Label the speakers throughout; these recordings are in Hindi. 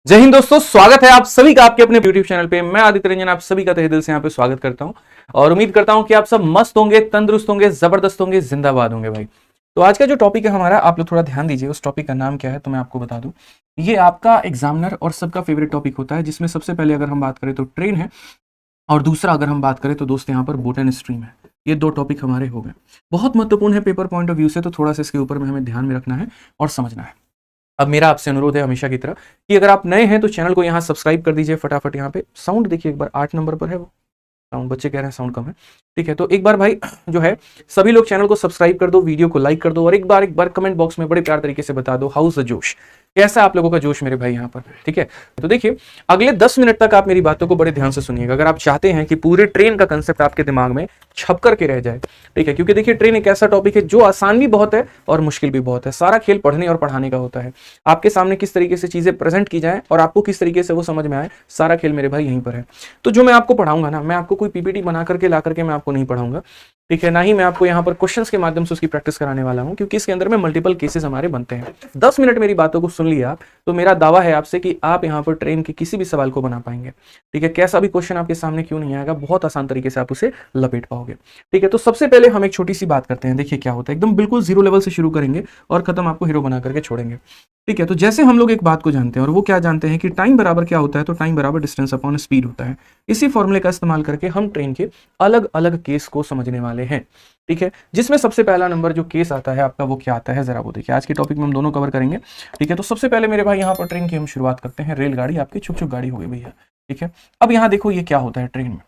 Speaker 1: जय हिंद दोस्तों, स्वागत है आप सभी का आपके अपने यूट्यूब चैनल पे। मैं आदित्य रंजन आप सभी का तहे दिल से यहाँ पे स्वागत करता हूं और उम्मीद करता हूं कि आप सब मस्त होंगे, तंदुरुस्त होंगे, जबरदस्त होंगे, जिंदाबाद होंगे भाई। तो आज का जो टॉपिक है हमारा, आप लोग थोड़ा ध्यान दीजिए। उस टॉपिक का नाम क्या है तो मैं आपको बता दूं। ये आपका एग्जामिनर और सबका फेवरेट टॉपिक होता है, जिसमें सबसे पहले अगर हम बात करें तो ट्रेन है और दूसरा अगर हम बात करें तो दोस्त यहाँ पर बोट एंड स्ट्रीम है। ये दो टॉपिक हमारे हो गए, बहुत महत्वपूर्ण है पेपर पॉइंट ऑफ व्यू से, तो थोड़ा सा इसके ऊपर में हमें ध्यान में रखना है और समझना है। अब मेरा आपसे अनुरोध है हमेशा की तरह कि अगर आप नए हैं तो चैनल को यहाँ सब्सक्राइब कर दीजिए फटाफट। यहाँ पे साउंड देखिए एक बार, 8 नंबर पर है वो साउंड, बच्चे कह रहे हैं साउंड कम है। ठीक है, तो एक बार भाई जो है सभी लोग चैनल को सब्सक्राइब कर दो, वीडियो को लाइक कर दो और एक बार कमेंट बॉक्स में बड़े प्यार तरीके से बता दो हाउस द जोश, कैसा आप लोगों का जोश मेरे भाई यहाँ पर। ठीक है, तो देखिए अगले 10 मिनट तक आप मेरी बातों को बड़े ध्यान से सुनिएगा अगर आप चाहते हैं कि पूरे ट्रेन का कंसेप्ट आपके दिमाग में छप करके रह जाए। ठीक है, क्योंकि देखिए ट्रेन एक ऐसा टॉपिक है जो आसान भी बहुत है और मुश्किल भी बहुत है। सारा खेल पढ़ने और पढ़ाने का होता है। आपके सामने किस तरीके से चीजें प्रेजेंट की जाए और आपको किस तरीके से वो समझ में आए, सारा खेल मेरे भाई यहीं पर है। तो जो मैं आपको पढ़ाऊंगा ना, मैं आपको कोई पीपीटी बना करके ला करके मैं आपको नहीं पढ़ाऊंगा। ठीक है, ना ही मैं आपको यहाँ पर क्वेश्चंस के माध्यम से उसकी प्रैक्टिस कराने वाला हूँ, क्योंकि इसके अंदर में मल्टीपल केसेस हमारे बनते हैं। 10 मिनट मेरी बातों को सुन लिया तो मेरा दावा है आपसे कि आप यहाँ पर ट्रेन के किसी भी सवाल को बना पाएंगे। ठीक है, कैसा भी क्वेश्चन आपके सामने क्यों नहीं आएगा, बहुत आसान तरीके से आप उसे लपेट पाओगे। ठीक है, तो सबसे पहले हम एक छोटी सी बात करते हैं। देखिए क्या होता है, एकदम बिल्कुल जीरो लेवल से शुरू करेंगे और खत्म आपको हीरो बना करके छोड़ेंगे। ठीक है, तो जैसे हम लोग एक बात को जानते हैं और वो क्या जानते हैं कि टाइम बराबर क्या होता है, तो टाइम बराबर डिस्टेंस अपॉन स्पीड होता है। इसी फॉर्मूले का इस्तेमाल करके हम ट्रेन के अलग अलग केस को समझने वाले हैं। ठीक है, जिसमें सबसे पहला नंबर जो केस आता है आपका, वो क्या आता है जरा वो देखिए। आज के टॉपिक में हम दोनों कवर करेंगे। ठीक है, तो सबसे पहले मेरे भाई यहाँ पर ट्रेन की हम शुरुआत करते हैं। रेलगाड़ी आपकी छुक छुक गाड़ी हो गई भैया। ठीक है, अब यहाँ देखो ये क्या होता है ट्रेन में।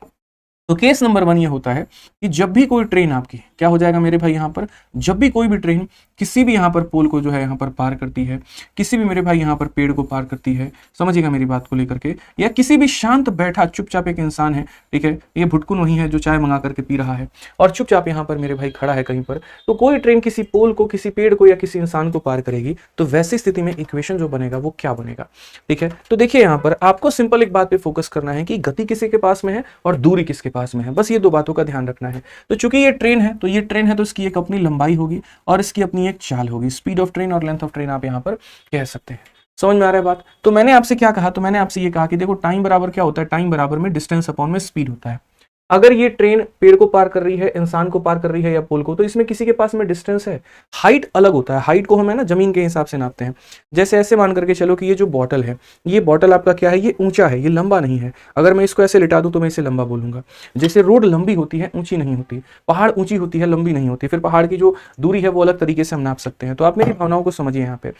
Speaker 1: तो केस नंबर 1 ये होता है कि जब भी कोई ट्रेन आपकी क्या हो जाएगा मेरे भाई यहाँ पर, जब भी कोई भी ट्रेन किसी भी यहाँ पर पोल को जो है यहाँ पर पार करती है, किसी भी मेरे भाई यहाँ पर पेड़ को पार करती है, समझिएगा मेरी बात को लेकर के, या किसी भी शांत बैठा चुपचाप एक इंसान है, ठीक है, ये भुटकुन वही है जो चाय मंगा करके पी रहा है और चुपचाप यहाँ पर मेरे भाई खड़ा है कहीं पर, तो कोई ट्रेन किसी पोल को, किसी पेड़ को या किसी इंसान को पार करेगी, तो वैसी स्थिति में इक्वेशन जो बनेगा वो क्या बनेगा। ठीक है, तो देखिए यहाँ पर आपको सिंपल एक बात पे फोकस करना है कि गति किसी के पास में है और दूरी किसके पास में है, बस ये दो बातों का ध्यान रखना है। तो चूंकि ये ट्रेन है तो ये ट्रेन है तो इसकी एक अपनी लंबाई होगी और इसकी अपनी एक चाल होगी। स्पीड ऑफ ट्रेन और लेंथ ऑफ ट्रेन आप यहाँ पर कह सकते हैं। समझ में आ रहा है बात। तो मैंने आपसे क्या कहा, तो मैंने आपसे ये कहा कि देखो टाइम बराबर क्या होता है, टाइम बराबर में डिस्टेंस अपॉन में स्पीड होता है। अगर ये ट्रेन पेड़ को पार कर रही है, इंसान को पार कर रही है या पोल को, तो इसमें किसी के पास में डिस्टेंस है। हाइट अलग होता है, हाइट को हम है ना जमीन के हिसाब से नापते हैं। जैसे ऐसे मान करके चलो कि ये जो बॉटल है, ये बॉटल आपका क्या है, ये ऊंचा है, ये लंबा नहीं है। अगर मैं इसको ऐसे लिटा दूं तो मैं इसे लंबा बोलूंगा। जैसे रोड लंबी होती है, ऊंची नहीं होती, पहाड़ ऊंची होती है, लंबी नहीं होती, फिर पहाड़ की जो दूरी है वो अलग तरीके से हम नाप सकते हैं। तो आप मेरी भावनाओं को समझिए यहाँ पे।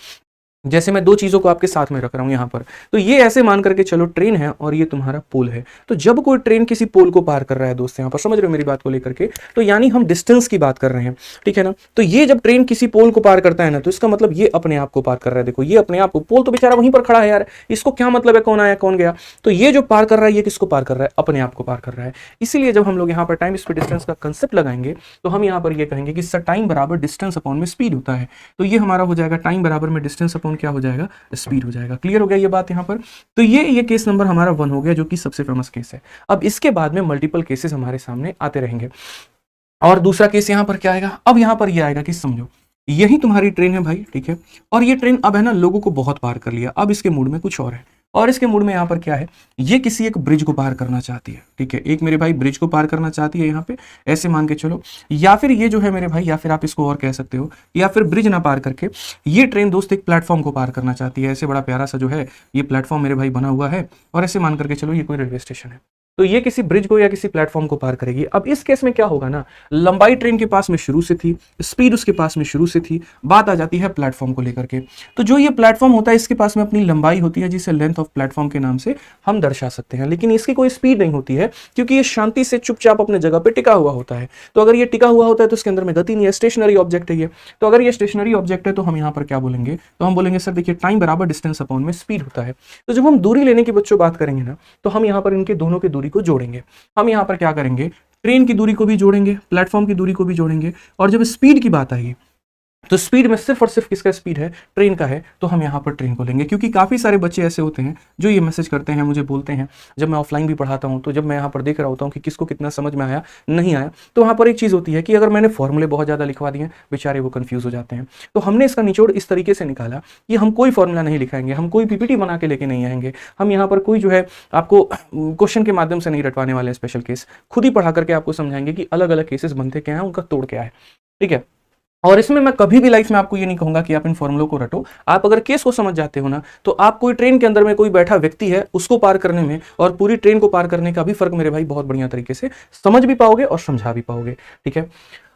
Speaker 1: जैसे मैं दो चीजों को आपके साथ में रख रहा हूं यहां पर, तो ये ऐसे मान करके चलो ट्रेन है और ये तुम्हारा पोल है। तो जब कोई ट्रेन किसी पोल को पार कर रहा है दोस्त, यहां पर समझ रहे हो मेरी बात को लेकर के, तो यानी हम डिस्टेंस की बात कर रहे हैं। ठीक है ना, तो ये जब ट्रेन किसी पोल को पार करता है ना, तो इसका मतलब ये अपने आप को पार कर रहा है। देखो ये अपने आप को, पोल तो बेचारा वहीं पर खड़ा है यार, इसको क्या मतलब है कौन आया कौन गया। तो ये जो पार कर रहा है ये किसको पार कर रहा है, अपने आप को पार कर रहा है। इसीलिए जब हम लोग यहाँ पर टाइम स्पीड डिस्टेंस का कंसेप्ट लगाएंगे तो हम यहाँ पर ये कहेंगे कि सर टाइम बराबर डिस्टेंस अपॉन में स्पीड होता है। तो ये हमारा हो जाएगा टाइम बराबर में डिस्टेंस अपॉन क्या हो जाएगा, स्पीड हो जाएगा। क्लियर हो गया ये बात यहाँ पर। तो ये केस नंबर हमारा 1 हो गया, जो कि सबसे फेमस केस है। अब इसके बाद में मल्टीपल केसेस हमारे सामने आते रहेंगे। और दूसरा केस यहाँ पर क्या आएगा, अब यहाँ पर ये आएगा कि समझो यही तुम्हारी ट्रेन है भाई, ठीक है, और ये ट्रेन अब है ना लोगों को बहुत पार कर लिया, अब इसके मूड में कुछ और है। और इसके मूड में यहाँ पर क्या है, ये किसी एक ब्रिज को पार करना चाहती है। ठीक है, एक मेरे भाई ब्रिज को पार करना चाहती है यहाँ पे, ऐसे मान के चलो, या फिर ये जो है मेरे भाई, या फिर आप इसको और कह सकते हो, या फिर ब्रिज ना पार करके ये ट्रेन दोस्त एक प्लेटफॉर्म को पार करना चाहती है। ऐसे बड़ा प्यारा सा जो है ये प्लेटफॉर्म मेरे भाई बना हुआ है और ऐसे मान करके चलो ये कोई रेलवे स्टेशन है, तो ये किसी ब्रिज को या किसी प्लेटफॉर्म को पार करेगी। अब इस केस में क्या होगा ना, लंबाई ट्रेन के पास में शुरू से थी, स्पीड उसके पास में शुरू से थी, बात आ जाती है प्लेटफॉर्म को लेकर के। तो जो ये प्लेटफॉर्म होता है इसके पास में अपनी लंबाई होती है, जिसे लेंथ ऑफ प्लेटफॉर्म के नाम से हम दर्शा सकते हैं। लेकिन इसकी कोई स्पीड नहीं होती है, क्योंकि ये शांति से चुपचाप अपने जगह पर टिका हुआ होता है। तो अगर ये टिका हुआ होता है तो इसके अंदर में गति नहीं है, स्टेशनरी ऑब्जेक्ट है ये। तो अगर ये स्टेशनरी ऑब्जेक्ट है तो हम यहाँ पर क्या बोलेंगे, तो हम बोलेंगे सर देखिए टाइम बराबर डिस्टेंस अपॉन में स्पीड होता है। तो जब हम दूरी लेने की बच्चों बात करेंगे ना, तो हम यहाँ पर इनके दोनों की दूरी को जोड़ेंगे। हम यहाँ पर क्या करेंगे, ट्रेन की दूरी को भी जोड़ेंगे, प्लेटफॉर्म की दूरी को भी जोड़ेंगे, और जब स्पीड की बात आएगी तो स्पीड में सिर्फ और सिर्फ किसका स्पीड है, ट्रेन का है, तो हम यहाँ पर ट्रेन को लेंगे। क्योंकि काफ़ी सारे बच्चे ऐसे होते हैं जो ये मैसेज करते हैं, मुझे बोलते हैं, जब मैं ऑफलाइन भी पढ़ाता हूँ तो जब मैं यहाँ पर देख रहा होता हूँ कि किसको कितना समझ में आया नहीं आया, तो वहाँ पर एक चीज़ होती है कि अगर मैंने फॉर्मूले बहुत ज़्यादा लिखवा दिए, बेचारे वो कन्फ्यूज़ हो जाते हैं। तो हमने इसका निचोड़ इस तरीके से निकाला कि हम कोई फॉर्मूला नहीं लिखाएंगे, हम कोई पीपीटी बना के लेके नहीं आएंगे, हम यहाँ पर कोई जो है आपको क्वेश्चन के माध्यम से नहीं रटवाने वाले स्पेशल केस, खुद ही पढ़ा करके आपको समझाएंगे कि अलग अलग केसेस बनते क्या हैं, उनका तोड़ क्या है। ठीक है, और इसमें मैं कभी भी लाइफ में आपको ये नहीं कहूंगा कि आप इन फॉर्मूलों को रटो। आप अगर केस को समझ जाते हो ना, तो आप कोई ट्रेन के अंदर में कोई बैठा व्यक्ति है उसको पार करने में और पूरी ट्रेन को पार करने का भी फर्क मेरे भाई बहुत बढ़िया तरीके से समझ भी पाओगे और समझा भी पाओगे। ठीक है,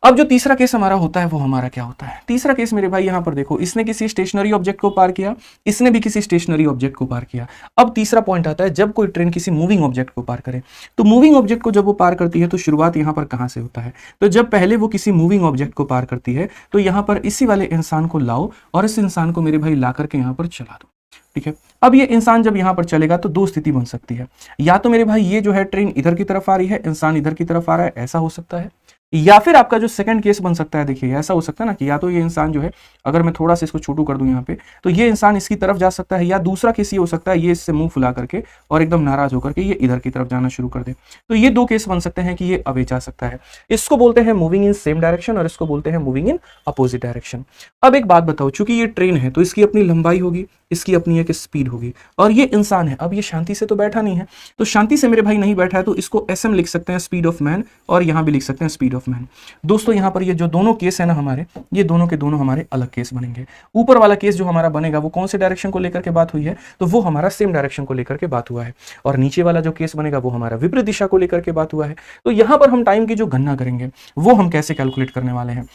Speaker 1: अब जो तीसरा केस हमारा होता है वो हमारा क्या होता है। तीसरा केस मेरे भाई यहाँ पर देखो, इसने किसी स्टेशनरी ऑब्जेक्ट को पार किया, इसने भी किसी स्टेशनरी ऑब्जेक्ट को पार किया। अब तीसरा पॉइंट आता है, जब कोई ट्रेन किसी मूविंग ऑब्जेक्ट को पार करे, तो मूविंग ऑब्जेक्ट को जब वो पार करती है तो शुरुआत यहाँ पर कहाँ से होता है, तो जब पहले वो किसी मूविंग ऑब्जेक्ट को पार करती है तो यहाँ पर इसी वाले इंसान को लाओ और इस इंसान को मेरे भाई ला करके यहाँ पर चला दो। ठीक है, अब ये इंसान जब यहाँ पर चलेगा तो दो स्थिति बन सकती है, या तो मेरे भाई ये जो है ट्रेन इधर की तरफ आ रही है, इंसान इधर की तरफ आ रहा है, ऐसा हो सकता है। या फिर आपका जो सेकंड केस बन सकता है, देखिए ऐसा हो सकता है ना कि या तो ये इंसान जो है, अगर मैं थोड़ा सा इसको छोटू कर दूं यहाँ पे, तो ये इंसान इसकी तरफ जा सकता है, या दूसरा केस ये हो सकता है ये इससे मुंह फुला करके और एकदम नाराज होकर के ये इधर की तरफ जाना शुरू कर दे। तो ये दो केस बन सकते हैं कि ये अवे जा सकता है। इसको बोलते हैं मूविंग इन सेम डायरेक्शन और इसको बोलते हैं मूविंग इन अपोजिट डायरेक्शन। अब एक बात बताओ, चूंकि ये ट्रेन है तो इसकी अपनी लंबाई होगी, इसकी अपनी एक स्पीड होगी, और ये इंसान है, अब ये शांति से तो बैठा नहीं है, तो शांति से मेरे भाई नहीं बैठा है, तो इसको SM लिख सकते हैं, स्पीड ऑफ मैन, और यहां भी लिख सकते हैं स्पीड ऑफ मैन। दोस्तों यहाँ पर ये जो दोनों केस है ना हमारे, ये दोनों के दोनों हमारे अलग केस बनेंगे। ऊपर वाला केस जो हमारा बनेगा वो कौन से डायरेक्शन को लेकर के बात हुई है, तो वो हमारा सेम डायरेक्शन को लेकर के बात हुआ है, और नीचे वाला जो केस बनेगा वो हमारा विपरीत दिशा को लेकर के बात हुआ है। तो यहाँ पर हम टाइम की जो गणना करेंगे वो हम कैसे कैलकुलेट करने वाले हैं,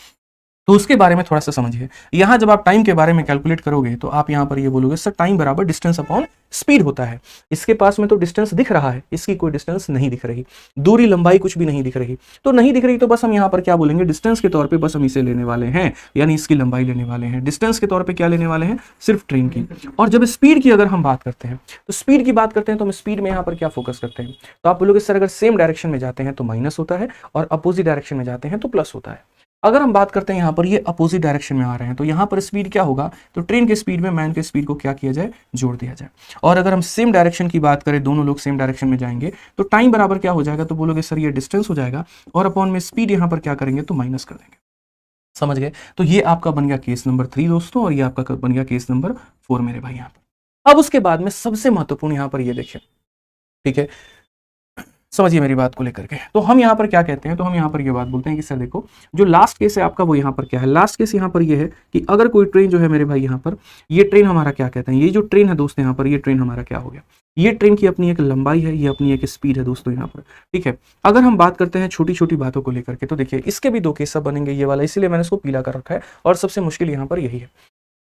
Speaker 1: तो उसके बारे में थोड़ा सा समझिए। यहां जब आप टाइम के बारे में कैलकुलेट करोगे तो आप यहां पर ये बोलोगे सर टाइम बराबर डिस्टेंस अपॉन स्पीड होता है। इसके पास में तो डिस्टेंस दिख रहा है, इसकी कोई डिस्टेंस नहीं दिख रही, दूरी लंबाई कुछ भी नहीं दिख रही, तो नहीं दिख रही तो बस हम यहां पर क्या बोलेंगे, डिस्टेंस के तौर पे बस हम इसे लेने वाले हैं, यानी इसकी लंबाई लेने वाले हैं। डिस्टेंस के तौर पे क्या लेने वाले हैं, सिर्फ ट्रेन की। और जब स्पीड की अगर हम बात करते हैं, तो स्पीड की बात करते हैं तो हम स्पीड में यहां पर क्या फोकस करते हैं, तो आप बोलोगे सर अगर सेम डायरेक्शन में जाते हैं तो माइनस होता है और अपोजिट डायरेक्शन में जाते हैं तो प्लस होता है। अगर हम बात करते हैं यहाँ पर ये अपोजिट डायरेक्शन में आ रहे हैं तो यहाँ पर स्पीड क्या होगा, तो ट्रेन के स्पीड में मैन के स्पीड को क्या किया जाए, जोड़ दिया जाए। और अगर हम सेम डायरेक्शन की बात करें, दोनों लोग सेम डायरेक्शन में जाएंगे तो टाइम बराबर क्या हो जाएगा, तो बोलोगे सर ये डिस्टेंस हो जाएगा और अपॉन में स्पीड यहाँ पर क्या करेंगे, तो माइनस कर देंगे। समझ गए, तो ये आपका बन गया केस नंबर 3 दोस्तों, और ये आपका बन गया केस नंबर 4 मेरे भाई यहाँ पर। अब उसके बाद में सबसे महत्वपूर्ण यहाँ पर ये देखिए, ठीक है, समझिए मेरी बात को लेकर के, तो हम यहाँ पर क्या कहते हैं, तो हम यहाँ पर ये बात बोलते हैं कि सर देखो जो लास्ट केस है आपका वो यहाँ पर क्या है, लास्ट केस यहाँ पर ये है कि अगर कोई ट्रेन जो है मेरे भाई यहाँ पर, ये ट्रेन हमारा क्या कहते हैं, ये जो ट्रेन है दोस्तों यहाँ पर, ये ट्रेन हमारा क्या हो गया, ये ट्रेन की अपनी एक लंबाई है, ये अपनी एक स्पीड है दोस्तों यहाँ पर। ठीक है, अगर हम बात करते हैं छोटी छोटी बातों को लेकर के, तो देखिए इसके भी दो केस सब बनेंगे, ये वाला इसीलिए मैंने इसको पीला कर रखा है, और सबसे मुश्किल यहाँ पर यही है।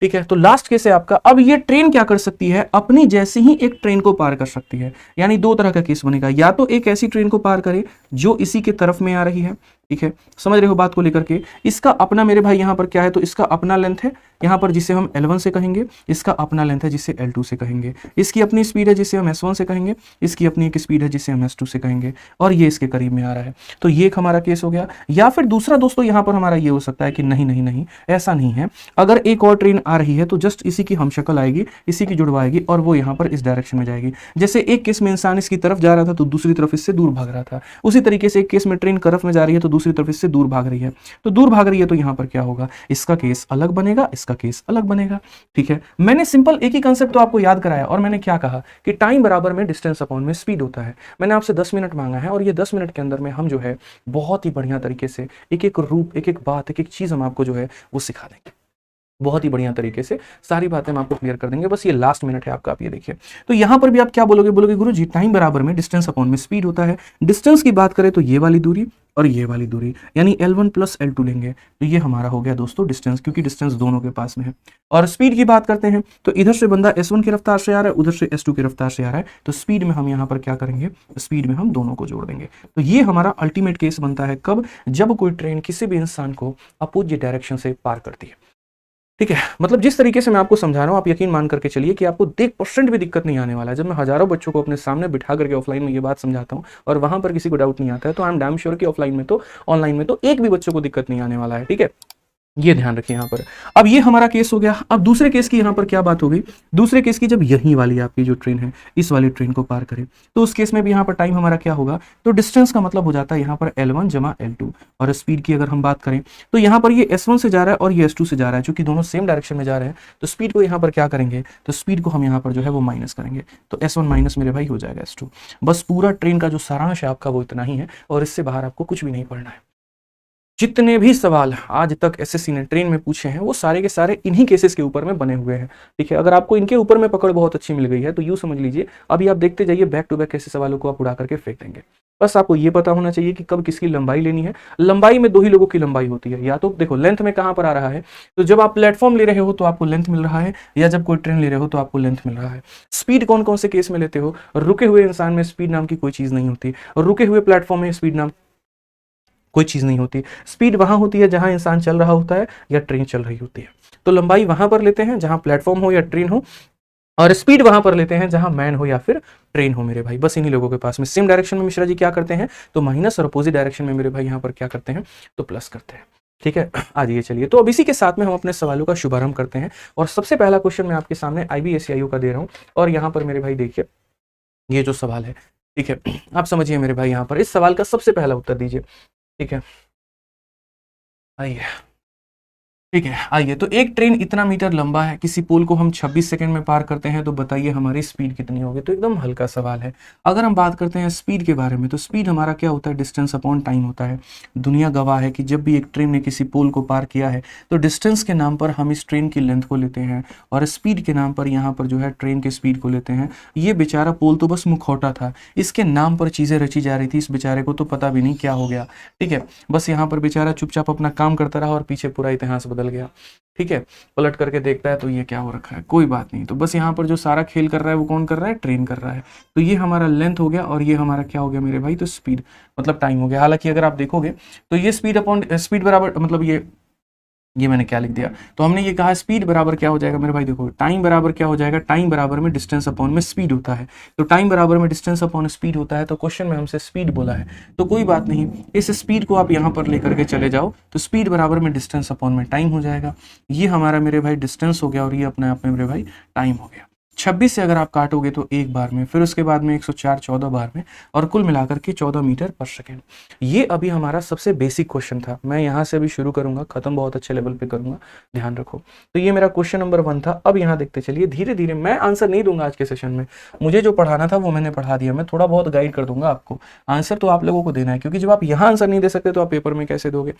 Speaker 1: ठीक है, तो लास्ट केस है आपका। अब ये ट्रेन क्या कर सकती है, अपनी जैसी ही एक ट्रेन को पार कर सकती है, यानी दो तरह का केस बनेगा, या तो एक ऐसी ट्रेन को पार करे जो इसी के तरफ में आ रही है, ठीक है, समझ रहे हो बात को लेकर के, इसका अपना मेरे भाई यहाँ पर क्या है, तो इसका अपना लेंथ है यहाँ पर जिसे हम L1 से कहेंगे, इसका अपना लेंथ है जिसे L2 से कहेंगे, इसकी अपनी स्पीड है जिसे हम S1 से कहेंगे, इसकी अपनी एक स्पीड है जिसे हम S2 से कहेंगे, और ये इसके करीब में आ रहा है, तो ये एक हमारा केस हो गया। या फिर दूसरा दोस्तों यहाँ पर हमारा ये हो सकता है कि नहीं नहीं नहीं ऐसा नहीं है, अगर एक और ट्रेन आ रही है तो जस्ट इसी की हमशक्ल आएगी, इसी की जुड़वाएगी, और वो यहाँ पर इस डायरेक्शन में जाएगी। जैसे एक केस में इंसान इसकी तरफ जा रहा था तो दूसरी तरफ इससे दूर भाग रहा था, उसी तरीके से एक केस में ट्रेन करफ में जा रही है तो दूसरी तरफ इससे दूर भाग रही है, तो दूर भाग रही है तो यहाँ पर क्या होगा, इसका केस अलग बनेगा, इसका केस अलग बनेगा। ठीक है, मैंने सिंपल एक ही कंसेप्ट तो आपको याद कराया, और मैंने क्या कहा कि टाइम बराबर में डिस्टेंस अपॉन में स्पीड होता है। मैंने आपसे 10 मिनट मांगा है, और ये 10 मिनट के अंदर में हम जो है बहुत ही बढ़िया तरीके से एक एक रूप, एक एक बात, एक एक चीज हम आपको जो है वो सिखा देंगे, बहुत ही बढ़िया तरीके से सारी बातें हम आपको क्लियर कर देंगे। बस ये लास्ट मिनट है आपका, आप ये देखिए। तो यहाँ पर भी आप क्या बोलोगे, बोलोगे गुरुजी टाइम बराबर में डिस्टेंस अपॉन में स्पीड होता है। डिस्टेंस की बात करें तो ये वाली दूरी और ये वाली दूरी, यानी L1 प्लस L2 लेंगे, तो ये हमारा हो गया दोस्तों डिस्टेंस, क्योंकि डिस्टेंस दोनों के पास में है। और स्पीड की बात करते हैं तो इधर से बंदा S1 की रफ्तार से आ रहा है, उधर से S2 की रफ्तार से आ रहा है, तो स्पीड में हम यहाँ पर क्या करेंगे, स्पीड में हम दोनों को जोड़ देंगे। तो ये हमारा अल्टीमेट केस बनता है कब, जब कोई ट्रेन किसी भी इंसान को अपोजिट डायरेक्शन से पार करती है। ठीक है, मतलब जिस तरीके से मैं आपको समझा रहा हूँ, आप यकीन मान करके चलिए कि आपको 1% भी दिक्कत नहीं आने वाला है। जब मैं हजारों बच्चों को अपने सामने बिठा करके ऑफलाइन में ये बात समझाता हूँ और वहां पर किसी को डाउट नहीं आता है, तो आई एम डैम श्योर कि ऑफलाइन में तो ऑनलाइन में तो एक भी बच्चों को दिक्कत नहीं आने वाला है। ठीक है, ये ध्यान रखिए यहाँ पर। अब ये हमारा केस हो गया। अब दूसरे केस की यहाँ पर क्या बात हो गई, दूसरे केस की जब यही वाली आपकी जो ट्रेन है इस वाली ट्रेन को पार करे तो उस केस में भी यहाँ पर टाइम हमारा क्या होगा, तो डिस्टेंस का मतलब हो जाता है यहाँ पर L1 जमा L2। और स्पीड की अगर हम बात करें तो यहाँ पर ये S1 से जा रहा है और ये S2 से जा रहा है, चूंकि दोनों सेम डायरेक्शन में जा रहे हैं तो स्पीड को यहाँ पर क्या करेंगे, तो स्पीड को हम यहाँ पर जो है वो माइनस करेंगे, तो S1 माइनस मेरे भाई हो जाएगा S2। बस पूरा ट्रेन का जो सारांश है आपका वो इतना ही है और इससे बाहर आपको कुछ भी नहीं पढ़ना है। जितने भी सवाल आज तक एसएससी ने ट्रेन में पूछे हैं वो सारे के सारे इन्हीं केसेस के ऊपर में बने हुए हैं। ठीक है, अगर आपको इनके ऊपर में पकड़ बहुत अच्छी मिल गई है तो यूँ समझ लीजिए अभी आप देखते जाइए, बैक टू बैक ऐसे सवालों को आप उड़ा करके फेंक देंगे। बस आपको ये पता होना चाहिए कि कब किसकी लंबाई लेनी है। लंबाई में दो ही लोगों की लंबाई होती है, या तो देखो लेंथ में कहाँ पर आ रहा है, तो जब आप प्लेटफॉर्म ले रहे हो तो आपको लेंथ मिल रहा है, या जब कोई ट्रेन ले रहे हो तो आपको लेंथ मिल रहा है। स्पीड कौन कौन से केस में लेते हो, रुके हुए इंसान में स्पीड नाम की कोई चीज़ नहीं होती, और रुके हुए प्लेटफॉर्म में स्पीड नाम कोई चीज़ नहीं होती। स्पीड वहां होती है जहां इंसान चल रहा होता है या ट्रेन चल रही होती है। तो लंबाई वहां पर लेते हैं जहां प्लेटफॉर्म हो या ट्रेन हो, और स्पीड वहां पर लेते हैं जहां मैन हो या फिर ट्रेन हो मेरे भाई। बस इन्हीं लोगों के पास में सेम डायरेक्शन में मिश्रा जी क्या करते हैं, तो माइनस, और अपोजिट डायरेक्शन में मेरे भाई यहाँ पर क्या करते हैं, तो प्लस करते हैं। ठीक है, आ जाइए चलिए। तो अब इसी के साथ में हम अपने सवालों का शुभारंभ करते हैं, और सबसे पहला क्वेश्चन मैं आपके सामने IBSCIU का दे रहा हूँ, और यहाँ पर मेरे भाई देखिए ये जो सवाल है, ठीक है, आप समझिए मेरे भाई, यहाँ पर इस सवाल का सबसे पहला उत्तर दीजिए। ठीक है, आइए, ठीक है, आइए। तो एक ट्रेन इतना मीटर लंबा है, किसी पोल को हम 26 सेकंड में पार करते हैं, तो बताइए हमारी स्पीड कितनी होगी। तो एकदम हल्का सवाल है। अगर हम बात करते हैं स्पीड के बारे में, तो स्पीड हमारा क्या होता है, डिस्टेंस अपॉन टाइम होता है। दुनिया गवाह है कि जब भी एक ट्रेन ने किसी पोल को पार किया है तो डिस्टेंस के नाम पर हम इस ट्रेन की लेंथ को लेते हैं, और स्पीड के नाम पर यहाँ पर जो है ट्रेन की स्पीड को लेते हैं। ये बेचारा पोल तो बस मुखौटा था, इसके नाम पर चीज़ें रची जा रही थी, इस बेचारे को तो पता भी नहीं क्या हो गया। ठीक है, बस यहाँ पर बेचारा चुपचाप अपना काम करता रहा और पीछे पूरा इतिहास बदल गया। ठीक है, पलट करके देखता है तो ये क्या हो रखा है, कोई बात नहीं। तो बस यहाँ पर जो सारा खेल कर रहा है वो कौन कर रहा है, ट्रेन कर रहा है। तो ये हमारा लेंथ हो गया, और ये हमारा क्या हो गया मेरे भाई, तो स्पीड मतलब टाइम हो गया। हालांकि अगर आप देखोगे तो ये स्पीड अपॉन स्पीड बराबर, मतलब ये मैंने क्या लिख दिया, तो हमने ये कहा स्पीड बराबर क्या हो जाएगा मेरे भाई, देखो टाइम बराबर क्या हो जाएगा, टाइम बराबर में डिस्टेंस अपॉन में स्पीड होता है। तो टाइम बराबर में डिस्टेंस अपॉन स्पीड होता है, तो क्वेश्चन में हमसे स्पीड बोला है, तो कोई बात नहीं, इस स्पीड को आप यहाँ पर लेकर के चले जाओ, तो स्पीड बराबर में डिस्टेंस अपॉन में टाइम हो जाएगा। ये हमारा मेरे भाई डिस्टेंस हो गया, और ये अपने आप में मेरे भाई टाइम हो गया। 26 से अगर आप काटोगे तो एक बार में, फिर उसके बाद में 104 14 बार में, और कुल मिलाकर के 14 मीटर पर सेकेंड। ये अभी हमारा सबसे बेसिक क्वेश्चन था। मैं यहाँ से अभी शुरू करूँगा, खत्म बहुत अच्छे लेवल पे करूँगा, ध्यान रखो। तो ये मेरा क्वेश्चन नंबर 1 था। अब यहाँ देखते चलिए, धीरे धीरे मैं आंसर नहीं दूंगा आज के सेशन में, मुझे जो पढ़ाना था वो मैंने पढ़ा दिया, मैं थोड़ा बहुत गाइड कर दूंगा आपको। आंसर तो आप लोगों को देना है, क्योंकि जब आप यहाँ आंसर नहीं दे सकते तो आप पेपर में कैसे दोगे।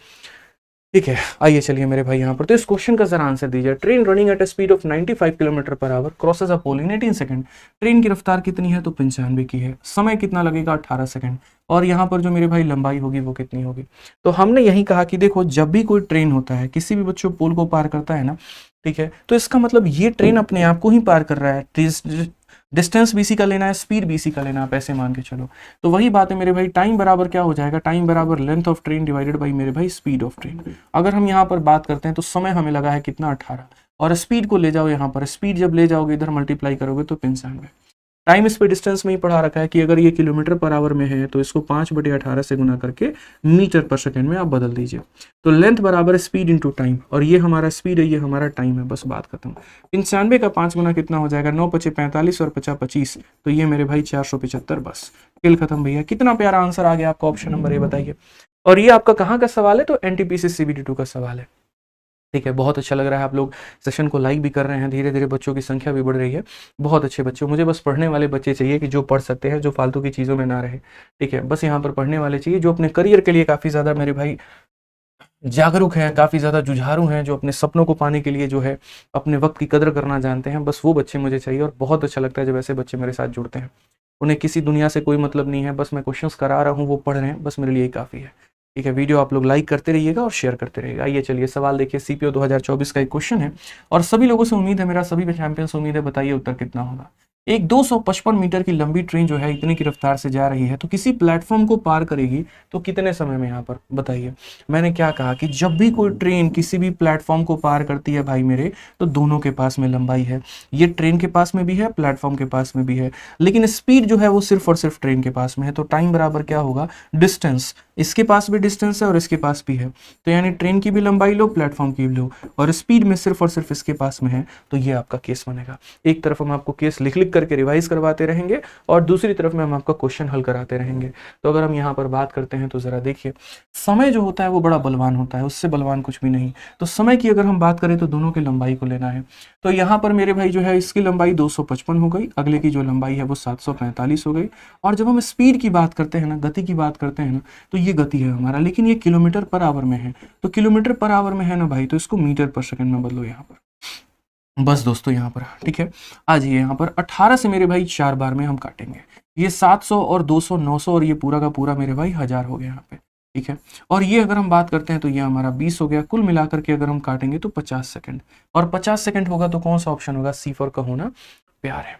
Speaker 1: ठीक है, आइए चलिए मेरे भाई यहाँ पर, तो इस क्वेश्चन का जरा आंसर दीजिए। Train running at a speed of 95 kilometre per hour crosses a pole in 18 second. Train की रफ्तार कितनी है, तो 95 की है। समय कितना लगेगा, 18 सेकंड। और यहाँ पर जो मेरे भाई लंबाई होगी वो कितनी होगी। तो हमने यही कहा कि देखो, जब भी कोई ट्रेन होता है, किसी भी बच्चों पोल को पार करता है ना, ठीक है, तो इसका मतलब ये ट्रेन अपने आप को ही पार कर रहा है। डिस्टेंस भी इसी का लेना है, स्पीड भी इसी का लेना है, आप ऐसे मान के चलो। तो वही बात है मेरे भाई, टाइम बराबर क्या हो जाएगा, टाइम बराबर length of train divided by मेरे भाई स्पीड ऑफ ट्रेन। अगर हम यहाँ पर बात करते हैं तो समय हमें लगा है कितना, 18, और स्पीड को ले जाओ यहाँ पर, स्पीड जब ले जाओगे इधर मल्टीप्लाई करोगे तो 95। टाइम इस पे डिस्टेंस में ही पढ़ा रखा है कि अगर ये किलोमीटर पर आवर में है तो इसको 5/18 से गुना करके मीटर पर सेकंड में आप बदल दीजिए। तो लेंथ बराबर स्पीड इंटू टाइम, और ये हमारा स्पीड है, ये हमारा टाइम है, बस बात खत्म। 95 का 5 गुना कितना हो जाएगा, 9 × 5 = 45 और 50 × 25, तो ये मेरे भाई 475। बस खेल खत्म भैया। कितना प्यारा आंसर आ गया आपका ऑप्शन नंबर, ये बताइए। और ये आपका कहाँ का सवाल है, तो NTPC CBT 2 का सवाल है। ठीक है, बहुत अच्छा लग रहा है, आप लोग सेशन को लाइक भी कर रहे हैं, धीरे धीरे बच्चों की संख्या भी बढ़ रही है। बहुत अच्छे बच्चे, मुझे बस पढ़ने वाले बच्चे चाहिए कि जो पढ़ सकते हैं, जो फालतू की चीज़ों में ना रहे। ठीक है, बस यहाँ पर पढ़ने वाले चाहिए, जो अपने करियर के लिए काफ़ी ज़्यादा मेरे भाई जागरूक हैं, काफ़ी ज़्यादा जुझारू हैं, जो अपने सपनों को पाने के लिए जो है अपने वक्त की कदर करना जानते हैं। बस वो बच्चे मुझे चाहिए, और बहुत अच्छा लगता है जब ऐसे बच्चे मेरे साथ जुड़ते हैं। उन्हें किसी दुनिया से कोई मतलब नहीं है, बस मैं क्वेश्चंस करा रहा हूँ, वो पढ़ रहे हैं, बस मेरे लिए काफ़ी है। ठीक है, वीडियो आप लोग लाइक करते रहिएगा और शेयर करते रहिएगा। आइए चलिए सवाल देखिए, CPO 2024 का एक क्वेश्चन है, और सभी लोगों से उम्मीद है, मेरा सभी चैंपियन से उम्मीद है, बताइए उत्तर कितना होगा। एक 255 मीटर की लंबी ट्रेन जो है इतने की रफ्तार से जा रही है, तो किसी प्लेटफॉर्म को पार करेगी तो कितने समय में, यहाँ पर बताइए। मैंने क्या कहा कि जब भी कोई ट्रेन किसी भी प्लेटफॉर्म को पार करती है भाई मेरे, तो दोनों के पास में लंबाई है। ये ट्रेन के पास में भी है, प्लेटफॉर्म के पास में भी है, लेकिन स्पीड जो है वो सिर्फ और सिर्फ ट्रेन के पास में है। तो टाइम बराबर क्या होगा, डिस्टेंस इसके पास भी डिस्टेंस है और इसके पास भी है, तो यानी ट्रेन की भी लंबाई लो, प्लेटफॉर्म की भी लो, और स्पीड में सिर्फ और सिर्फ इसके पास में है, तो ये आपका केस बनेगा। एक तरफ हम आपको केस लिख लिख करके रिवाइज करवाते रहेंगे और दूसरी तरफ में हम आपका क्वेश्चन हल कराते रहेंगे। तो अगर हम यहाँ पर बात करते हैं तो जरा देखिए, समय जो होता है वो बड़ा बलवान होता है, उससे बलवान कुछ भी नहीं। तो समय की अगर हम बात करें तो दोनों की लंबाई को लेना है। तो यहाँ पर मेरे भाई जो है इसकी लंबाई 255 हो गई, अगले की जो लंबाई है वो 745 हो गई। और जब हम स्पीड की बात करते हैं ना, गति की बात करते हैं ना, तो ये गति है हमारा, लेकिन ये किलोमीटर पर आवर में है। तो किलोमीटर पर आवर में है ना भाई, तो इसको मीटर पर सेकंड में बदलो यहाँ पर। बस दोस्तों यहाँ पर ठीक है, आ जाइए यहाँ पर 18 से मेरे भाई 4 बार में हम काटेंगे। ये 700 और 200 900 और ये पूरा का पूरा मेरे भाई 1000 हो गया यहाँ पे, ठीक है। और ये अगर हम बात करते हैं तो ये हमारा 20 हो गया। कुल मिलाकर के अगर हम काटेंगे तो 50 सेकंड, और 50 सेकंड होगा तो कौन सा ऑप्शन होगा? सी फॉर का होना प्यार है,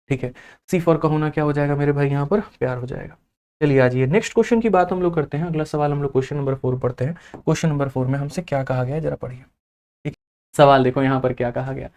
Speaker 1: ठीक है। सी फॉर का होना क्या हो जाएगा मेरे भाई? यहाँ पर प्यार हो जाएगा। चलिए आ जाइए नेक्स्ट क्वेश्चन की बात हम लोग करते हैं। अगला सवाल हम लोग क्वेश्चन नंबर 4 पढ़ते हैं। क्वेश्चन नंबर 4 में हमसे क्या कहा गया है जरा पढ़िए, ठीक। सवाल देखो यहाँ पर क्या कहा गया।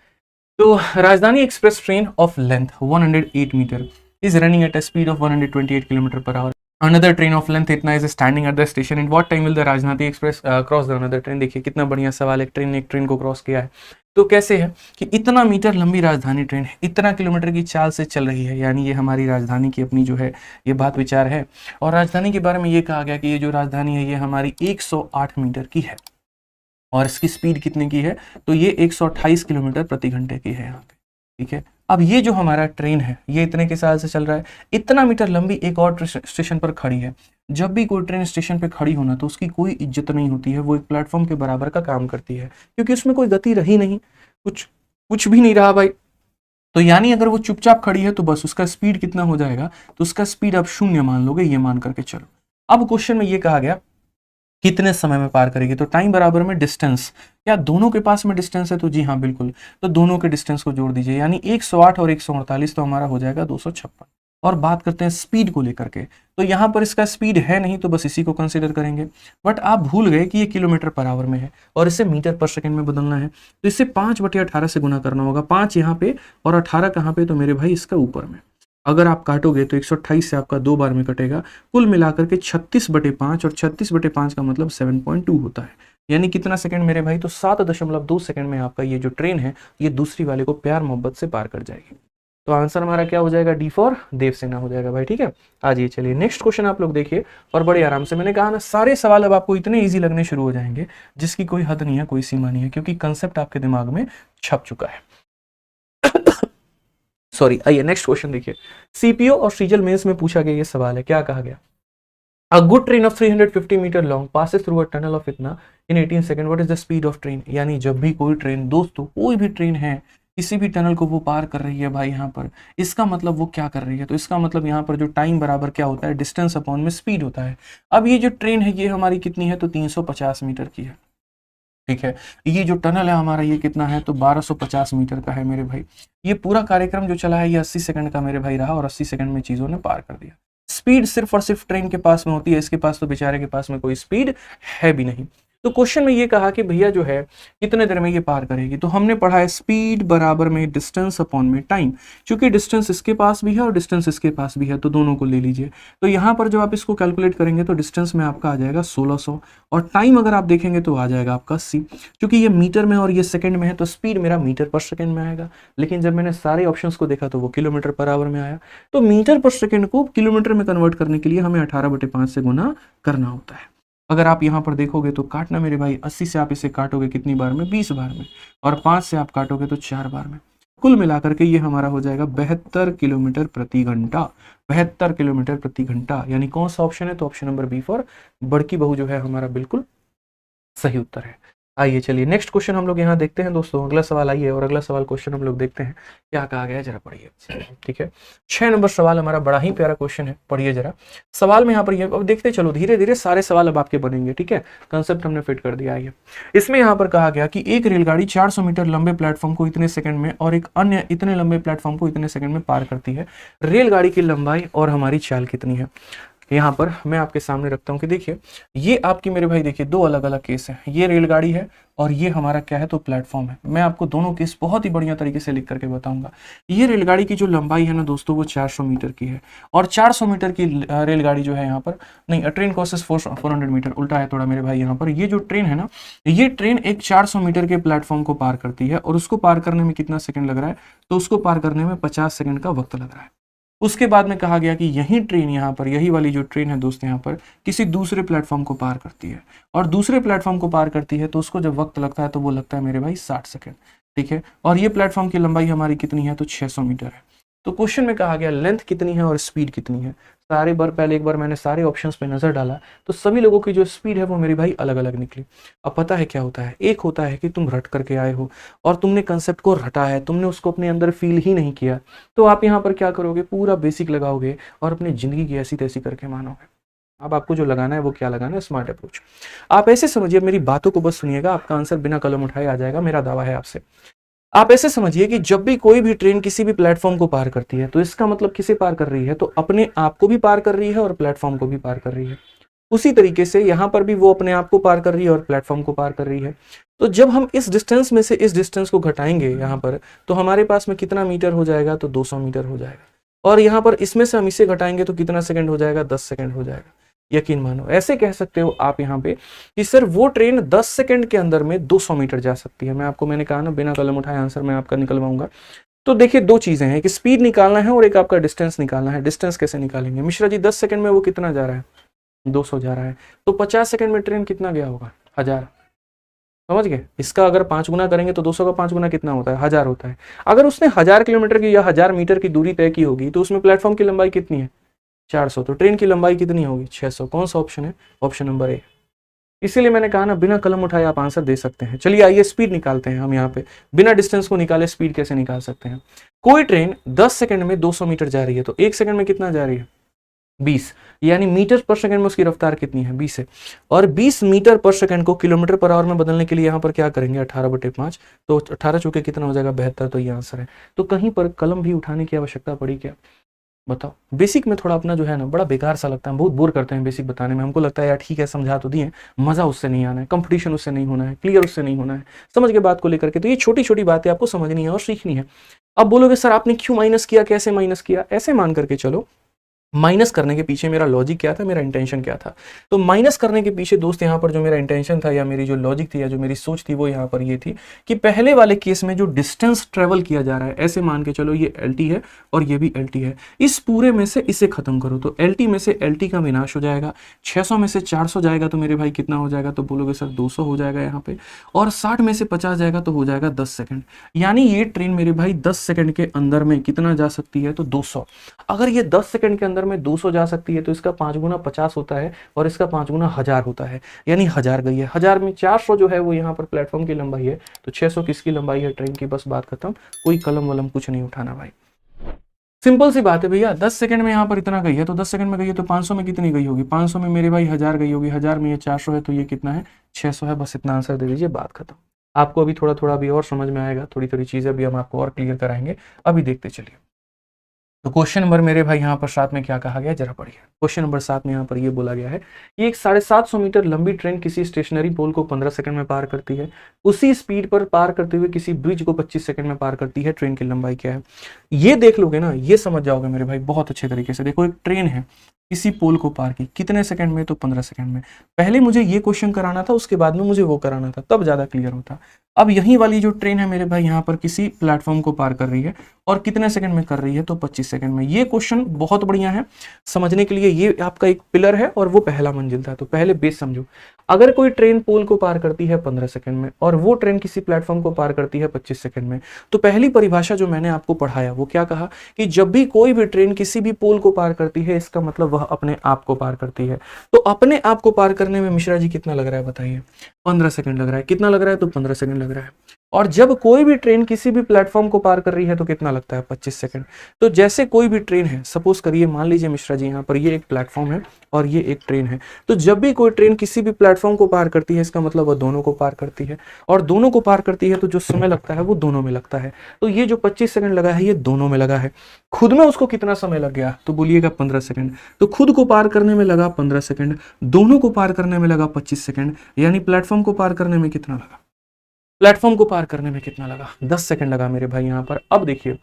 Speaker 1: तो Rajdhani express train of length 108 metre is running at a speed of 128 kilometre per hour. Another train of length इतना is standing at the station. In what time will the राजधानी express cross the another train? देखिए कितना बढ़िया सवाल है। ट्रेन ने एक ट्रेन को क्रॉस किया है, तो कैसे है कि इतना मीटर लंबी राजधानी ट्रेन है, इतना किलोमीटर की चाल से चल रही है, यानी ये हमारी राजधानी की अपनी जो है ये बात विचार है। और राजधानी के बारे में ये कहा गया कि ये जो राजधानी है ये हमारी 108 मीटर की है, और इसकी स्पीड कितने की है? तो ये 128 किलोमीटर प्रति घंटे की है यहाँ पे, ठीक है। अब ये जो हमारा ट्रेन है ये इतने के साल से चल रहा है, इतना मीटर लंबी एक और स्टेशन पर खड़ी है। जब भी कोई ट्रेन स्टेशन पे खड़ी होना तो उसकी कोई इज्जत नहीं होती है, वो एक प्लेटफॉर्म के बराबर का काम करती है, क्योंकि उसमें कोई गति रही नहीं, कुछ भी नहीं रहा भाई। तो यानी अगर वो चुपचाप खड़ी है तो बस उसका स्पीड कितना हो जाएगा? तो उसका स्पीड आप 0 मान लोगे, ये मान करके चलो। अब क्वेश्चन में ये कहा गया कितने समय में पार करेगी, तो टाइम बराबर में डिस्टेंस। क्या दोनों के पास में डिस्टेंस है? तो जी हाँ बिल्कुल, तो दोनों के डिस्टेंस को जोड़ दीजिए, यानी 108 और 148 तो हमारा हो जाएगा 256। और बात करते हैं स्पीड को लेकर के, तो यहाँ पर इसका स्पीड है नहीं, तो बस इसी को कंसीडर करेंगे। बट आप भूल गए कि ये किलोमीटर पर आवर में है और इसे मीटर पर सेकंड में बदलना है, तो इसे 5/18 से गुना करना होगा। 5 यहाँ पे और 18 कहाँ पे? तो मेरे भाई इसका ऊपर में। अगर आप काटोगे तो 128 से आपका 2 बार में कटेगा, कुल मिलाकर के 36/5, और 36/5 का मतलब 7.2 होता है, यानी कितना सेकंड मेरे भाई? तो 7.2 सेकंड में आपका ये जो ट्रेन है ये दूसरी वाले को प्यार मोहब्बत से पार कर जाएगी। तो आंसर हमारा क्या हो जाएगा? डी फॉर देवसेना हो जाएगा भाई, ठीक है। आज ये चलिए नेक्स्ट क्वेश्चन आप लोग देखिए और बड़े आराम से। मैंने कहा ना सारे सवाल अब आपको इतने ईजी लगने शुरू हो जाएंगे जिसकी कोई हद नहीं है, कोई सीमा नहीं है, क्योंकि कंसेप्ट आपके दिमाग में छप चुका है। सॉरी, आइए नेक्स्ट क्वेश्चन देखिए। सीपीओ और सीजल मेंस में पूछा गया ये सवाल है, क्या कहा गया? A good train of 350 metre long passes through a tunnel of इतना in 18 second, what is the speed of train? यानी जब भी कोई ट्रेन, दोस्तों कोई भी ट्रेन है, किसी भी टनल को वो पार कर रही है भाई यहाँ पर, इसका मतलब वो क्या कर रही है? तो इसका मतलब यहाँ पर जो टाइम बराबर क्या होता है? डिस्टेंस अपॉन में स्पीड होता है। अब ये जो ट्रेन है ये हमारी कितनी है? तो 350 मीटर की है, ठीक है। ये जो टनल है हमारा ये कितना है? तो 1250 मीटर का है मेरे भाई। ये पूरा कार्यक्रम जो चला है ये 80 सेकंड का मेरे भाई रहा, और 80 सेकंड में चीजों ने पार कर दिया। स्पीड सिर्फ और सिर्फ ट्रेन के पास में होती है, इसके पास तो बेचारे के पास में कोई स्पीड है भी नहीं। तो क्वेश्चन में ये कहा कि भैया जो है कितने देर में ये पार करेगी, तो हमने पढ़ा है स्पीड बराबर में डिस्टेंस अपॉन में टाइम। क्योंकि डिस्टेंस इसके पास भी है और डिस्टेंस इसके पास भी है, तो दोनों को ले लीजिए। तो यहाँ पर जब आप इसको कैलकुलेट करेंगे तो डिस्टेंस में आपका आ जाएगा 1600, और टाइम अगर आप देखेंगे तो आ जाएगा आपका 80। क्योंकि ये मीटर में और ये सेकंड में है तो स्पीड मेरा मीटर पर सेकंड में आएगा, लेकिन जब मैंने सारे ऑप्शंस को देखा तो वो किलोमीटर पर आवर में आया। तो मीटर पर सेकंड को किलोमीटर में कन्वर्ट करने के लिए हमें 18/5 से गुना करना होता है। अगर आप यहाँ पर देखोगे तो काटना मेरे भाई, 80 से आप इसे काटोगे कितनी बार में? 20 बार में, और 5 से आप काटोगे तो 4 बार में। कुल मिलाकर के ये हमारा हो जाएगा 72 किलोमीटर प्रति घंटा। 72 किलोमीटर प्रति घंटा, यानी कौन सा ऑप्शन है? तो ऑप्शन नंबर बी फॉर बड़की बहू जो है हमारा बिल्कुल सही उत्तर है। आइए चलिए नेक्स्ट क्वेश्चन हम लोग यहाँ देखते हैं दोस्तों। अगला सवाल आइए, और अगला सवाल क्वेश्चन हम लोग देखते हैं क्या कहा गया है, जरा पढ़िए, ठीक है। 6 नंबर सवाल हमारा बड़ा ही प्यारा क्वेश्चन है, पढ़िए जरा सवाल में। यहाँ पर ये अब देखते चलो धीरे धीरे सारे सवाल अब आपके बनेंगे, ठीक है। कंसेप्ट हमने फिट कर दिया है। इसमें यहाँ पर कहा गया कि एक रेलगाड़ी 400 मीटर लंबे प्लेटफॉर्म को इतने सेकंड में और एक अन्य इतने लंबे प्लेटफॉर्म को इतने सेकंड में पार करती है। रेलगाड़ी की लंबाई और हमारी चाल कितनी है? यहाँ पर मैं आपके सामने रखता हूँ कि देखिए ये आपकी मेरे भाई देखिए दो अलग अलग केस है, ये रेलगाड़ी है और ये हमारा क्या है तो प्लेटफॉर्म है। मैं आपको दोनों केस बहुत ही बढ़िया तरीके से लिख करके बताऊंगा। ये रेलगाड़ी की जो लंबाई है ना दोस्तों वो 400 मीटर की है और 400 मीटर की रेलगाड़ी जो है यहाँ पर नहीं, ट्रेन कॉसेस 400 मीटर, उल्टा है थोड़ा मेरे भाई। यहाँ पर ये जो ट्रेन है ना, ये ट्रेन एक 400 मीटर के प्लेटफॉर्म को पार करती है और उसको पार करने में कितना सेकंड लग रहा है, तो उसको पार करने में 50 सेकंड का वक्त लग रहा है। उसके बाद में कहा गया कि यही ट्रेन यहाँ पर, यही वाली जो ट्रेन है दोस्त यहाँ पर किसी दूसरे प्लेटफॉर्म को पार करती है और दूसरे प्लेटफॉर्म को पार करती है तो उसको जब वक्त लगता है तो वो लगता है मेरे भाई 60 सेकंड, ठीक है। और ये प्लेटफॉर्म की लंबाई हमारी कितनी है तो 600 मीटर है। तो क्वेश्चन में कहा गया लेंथ कितनी है और स्पीड कितनी है। सारे बार पहले एक बार मैंने सारे ऑप्शंस पे नजर डाला तो सभी लोगों की जो स्पीड है वो मेरी भाई अलग अलग निकली। अब पता है क्या होता है, एक होता है कि तुम रट करके आए हो और तुमने कंसेप्ट को रटा है, तुमने उसको अपने अंदर फील ही नहीं किया, तो आप यहाँ पर क्या करोगे, पूरा बेसिक लगाओगे और अपनी जिंदगी की ऐसी तैसी करके मानोगे। अब आपको जो लगाना है वो क्या लगाना है, स्मार्ट अप्रोच। आप ऐसे समझिए, मेरी बातों को बस सुनिएगा, आपका आंसर बिना कलम उठाए आ जाएगा, मेरा दावा है आपसे। आप ऐसे समझिए कि जब भी कोई भी ट्रेन किसी भी प्लेटफॉर्म को पार करती है तो इसका मतलब किसे पार कर रही है, तो अपने आप को भी पार कर रही है और प्लेटफॉर्म को भी पार कर रही है। उसी तरीके से यहां पर भी वो अपने आप को पार कर रही है और प्लेटफॉर्म को पार कर रही है। तो जब हम इस डिस्टेंस में से इस डिस्टेंस को घटाएंगे यहां पर, तो हमारे पास में कितना मीटर हो जाएगा, तो 200 मीटर हो जाएगा। और यहां पर इसमें से हम इसे घटाएंगे तो कितना सेकंड हो जाएगा, 10 सेकंड हो जाएगा। यकीन मानो, ऐसे कह सकते हो आप यहाँ पे कि सर वो ट्रेन 10 सेकंड के अंदर में 200 मीटर जा सकती है। मैंने कहा ना बिना कलम उठाए आंसर मैं आपका निकलवाऊंगा। तो देखिए दो चीजें हैं, एक स्पीड निकालना है और एक आपका डिस्टेंस निकालना है। डिस्टेंस कैसे निकालेंगे मिश्रा जी, 10 सेकंड में वो कितना जा रहा है, 200 जा रहा है, तो 50 सेकंड में ट्रेन कितना गया होगा, 1000। समझ गए, इसका अगर 5 गुना करेंगे तो 200 का 5 गुना कितना होता है, 1000 होता है। अगर उसने 1000 किलोमीटर की या 1000 मीटर की दूरी तय की होगी तो उसमें प्लेटफॉर्म की लंबाई कितनी है, 400, तो ट्रेन की लंबाई कितनी होगी, 600। कौन सा ऑप्शन है, ऑप्शन नंबर ए। इसीलिए मैंने कहा ना बिना कलम उठाए आप आंसर दे सकते हैं। चलिए आइए स्पीड निकालते हैं हम यहाँ पे, बिना डिस्टेंस को निकाले स्पीड कैसे निकाल सकते हैं। कोई ट्रेन 10 सेकंड में 200 मीटर जा रही है तो 1 सेकंड में कितना जा रही है, 20, यानी मीटर पर सेकंड में उसकी रफ्तार कितनी है, 20 है। और 20 मीटर पर सेकंड को किलोमीटर पर आवर में बदलने के लिए यहाँ पर क्या करेंगे, 18/5, तो 18 चौके कितना हो जाएगा, 72, तो ये आंसर है। तो कहीं पर कलम भी उठाने की आवश्यकता पड़ी क्या, बताओ। बेसिक में थोड़ा अपना जो है ना बड़ा बेकार सा लगता है, बहुत बोर करते हैं बेसिक बताने में। हमको लगता है यार ठीक है समझा तो दिए, मजा उससे नहीं आना है, कंपटीशन उससे नहीं होना है, क्लियर उससे नहीं होना है, समझ के बात को लेकर के। तो ये छोटी छोटी बातें आपको समझनी है और सीखनी है। अब बोलोगे सर आपने क्यों माइनस किया, कैसे माइनस किया, ऐसे मान करके चलो माइनस करने के पीछे मेरा लॉजिक क्या था, मेरा इंटेंशन क्या था। तो माइनस करने के पीछे दोस्त यहाँ पर जो मेरा इंटेंशन था या मेरी जो लॉजिक थी या जो मेरी सोच थी वो यहाँ पर ये थी कि पहले वाले केस में जो डिस्टेंस ट्रेवल किया जा रहा है, ऐसे मान के चलो ये LT है और ये भी LT है, इस पूरे में से इसे खत्म करो तो LT में से LT का विनाश हो जाएगा, 600 में से 400 जाएगा तो मेरे भाई कितना हो जाएगा, तो बोलोगे सर 200 हो जाएगा यहाँ पे, और 60 में से 50 जाएगा तो हो जाएगा 10 सेकंड। यानी ये ट्रेन मेरे भाई 10 सेकंड के अंदर में कितना जा सकती है, तो 200। अगर ये 10 सेकंड के अंदर में 200 जा सकती है तो इसका 5 गुना 50 होता है और इसका 5 गुना 1000 होता है, यानी 1000 गई है। 1000 में 400 जो है वो यहाँ पर प्लेटफॉर्म की लंबाई है, तो 600 किसकी लंबाई है, ट्रेन की। बस बात खत्म, कोई कलम वलम कुछ नहीं उठाना भाई, सिंपल सी बात है भैया। 10 सेकंड में यहाँ पर इतना गई है तो 10 सेकंड में गई है तो 500 में कितनी गई होगी, 500 में मेरे भाई 1000 गई होगी, 1000 में ये 400 है तो ये कितना है, 600 है। बस इतना आंसर दे दीजिए, बात खत्म। आपको अभी थोड़ा थोड़ा भी और समझ में आएगा, थोड़ी थोड़ी चीजें भी हम आपको और क्लियर कराएंगे, अभी देखते चलिए। तो क्वेश्चन नंबर मेरे भाई यहाँ पर 7 में क्या कहा गया, जरा पढ़िए। क्वेश्चन नंबर 7 में यहाँ पर ये बोला गया है कि एक 750 मीटर लंबी ट्रेन किसी स्टेशनरी पोल को 15 सेकंड में पार करती है, उसी स्पीड पर पार करते हुए किसी ब्रिज को 25 सेकंड में पार करती है, ट्रेन की लंबाई क्या है। ये देख लोगे ना, ये समझ जाओगे मेरे भाई बहुत अच्छे तरीके से। देखो एक ट्रेन है, किसी पोल को पार की, कितने सेकंड में, तो 15 सेकंड में। पहले मुझे ये क्वेश्चन कराना था, उसके बाद में मुझे वो कराना था, तब ज्यादा क्लियर होता। अब यही वाली जो ट्रेन है मेरे भाई यहाँ पर किसी प्लेटफॉर्म को पार कर रही है और कितने सेकंड में कर रही है, तो 25 सेकंड में। ये क्वेश्चन बहुत बढ़िया है समझने के लिए, ये आपका एक पिलर है और वो पहला मंजिल था। तो पहले बेस समझो, अगर कोई ट्रेन पोल को पार करती है 15 सेकंड में और वो ट्रेन किसी प्लेटफॉर्म को पार करती है 25 सेकंड में, तो पहली परिभाषा जो मैंने आपको पढ़ाया वो क्या कहा कि जब भी कोई भी ट्रेन किसी भी पोल को पार करती है इसका मतलब वह अपने आप को पार करती है। तो अपने आप को पार करने में मिश्रा जी कितना लग रहा है बताइए, 15 सेकंड लग रहा है। कितना लग रहा है, तो 15 सेकंड लग रहा है। और जब कोई भी ट्रेन किसी भी प्लेटफॉर्म को पार कर रही है तो कितना लगता है 25 सेकंड। तो जैसे कोई भी ट्रेन है, सपोज करिए मान लीजिए मिश्रा जी यहाँ पर ये एक प्लेटफॉर्म है और ये एक ट्रेन है, तो जब भी कोई ट्रेन किसी भी प्लेटफॉर्म को पार करती है इसका मतलब वो दोनों को पार करती है, और दोनों को पार करती है तो जो समय लगता है वो दोनों में लगता है। तो ये जो 25 सेकंड लगा है ये दोनों में लगा है। खुद में उसको कितना समय लग गया तो बोलिएगा 15 सेकंड। तो खुद को पार करने में लगा 15 सेकंड, दोनों को पार करने में लगा 25 सेकंड, यानी प्लेटफॉर्म को पार करने में कितना लगा, प्लेटफॉर्म को पार करने में कितना लगा, 10 सेकंड लगा मेरे भाई यहाँ पर। अब देखिए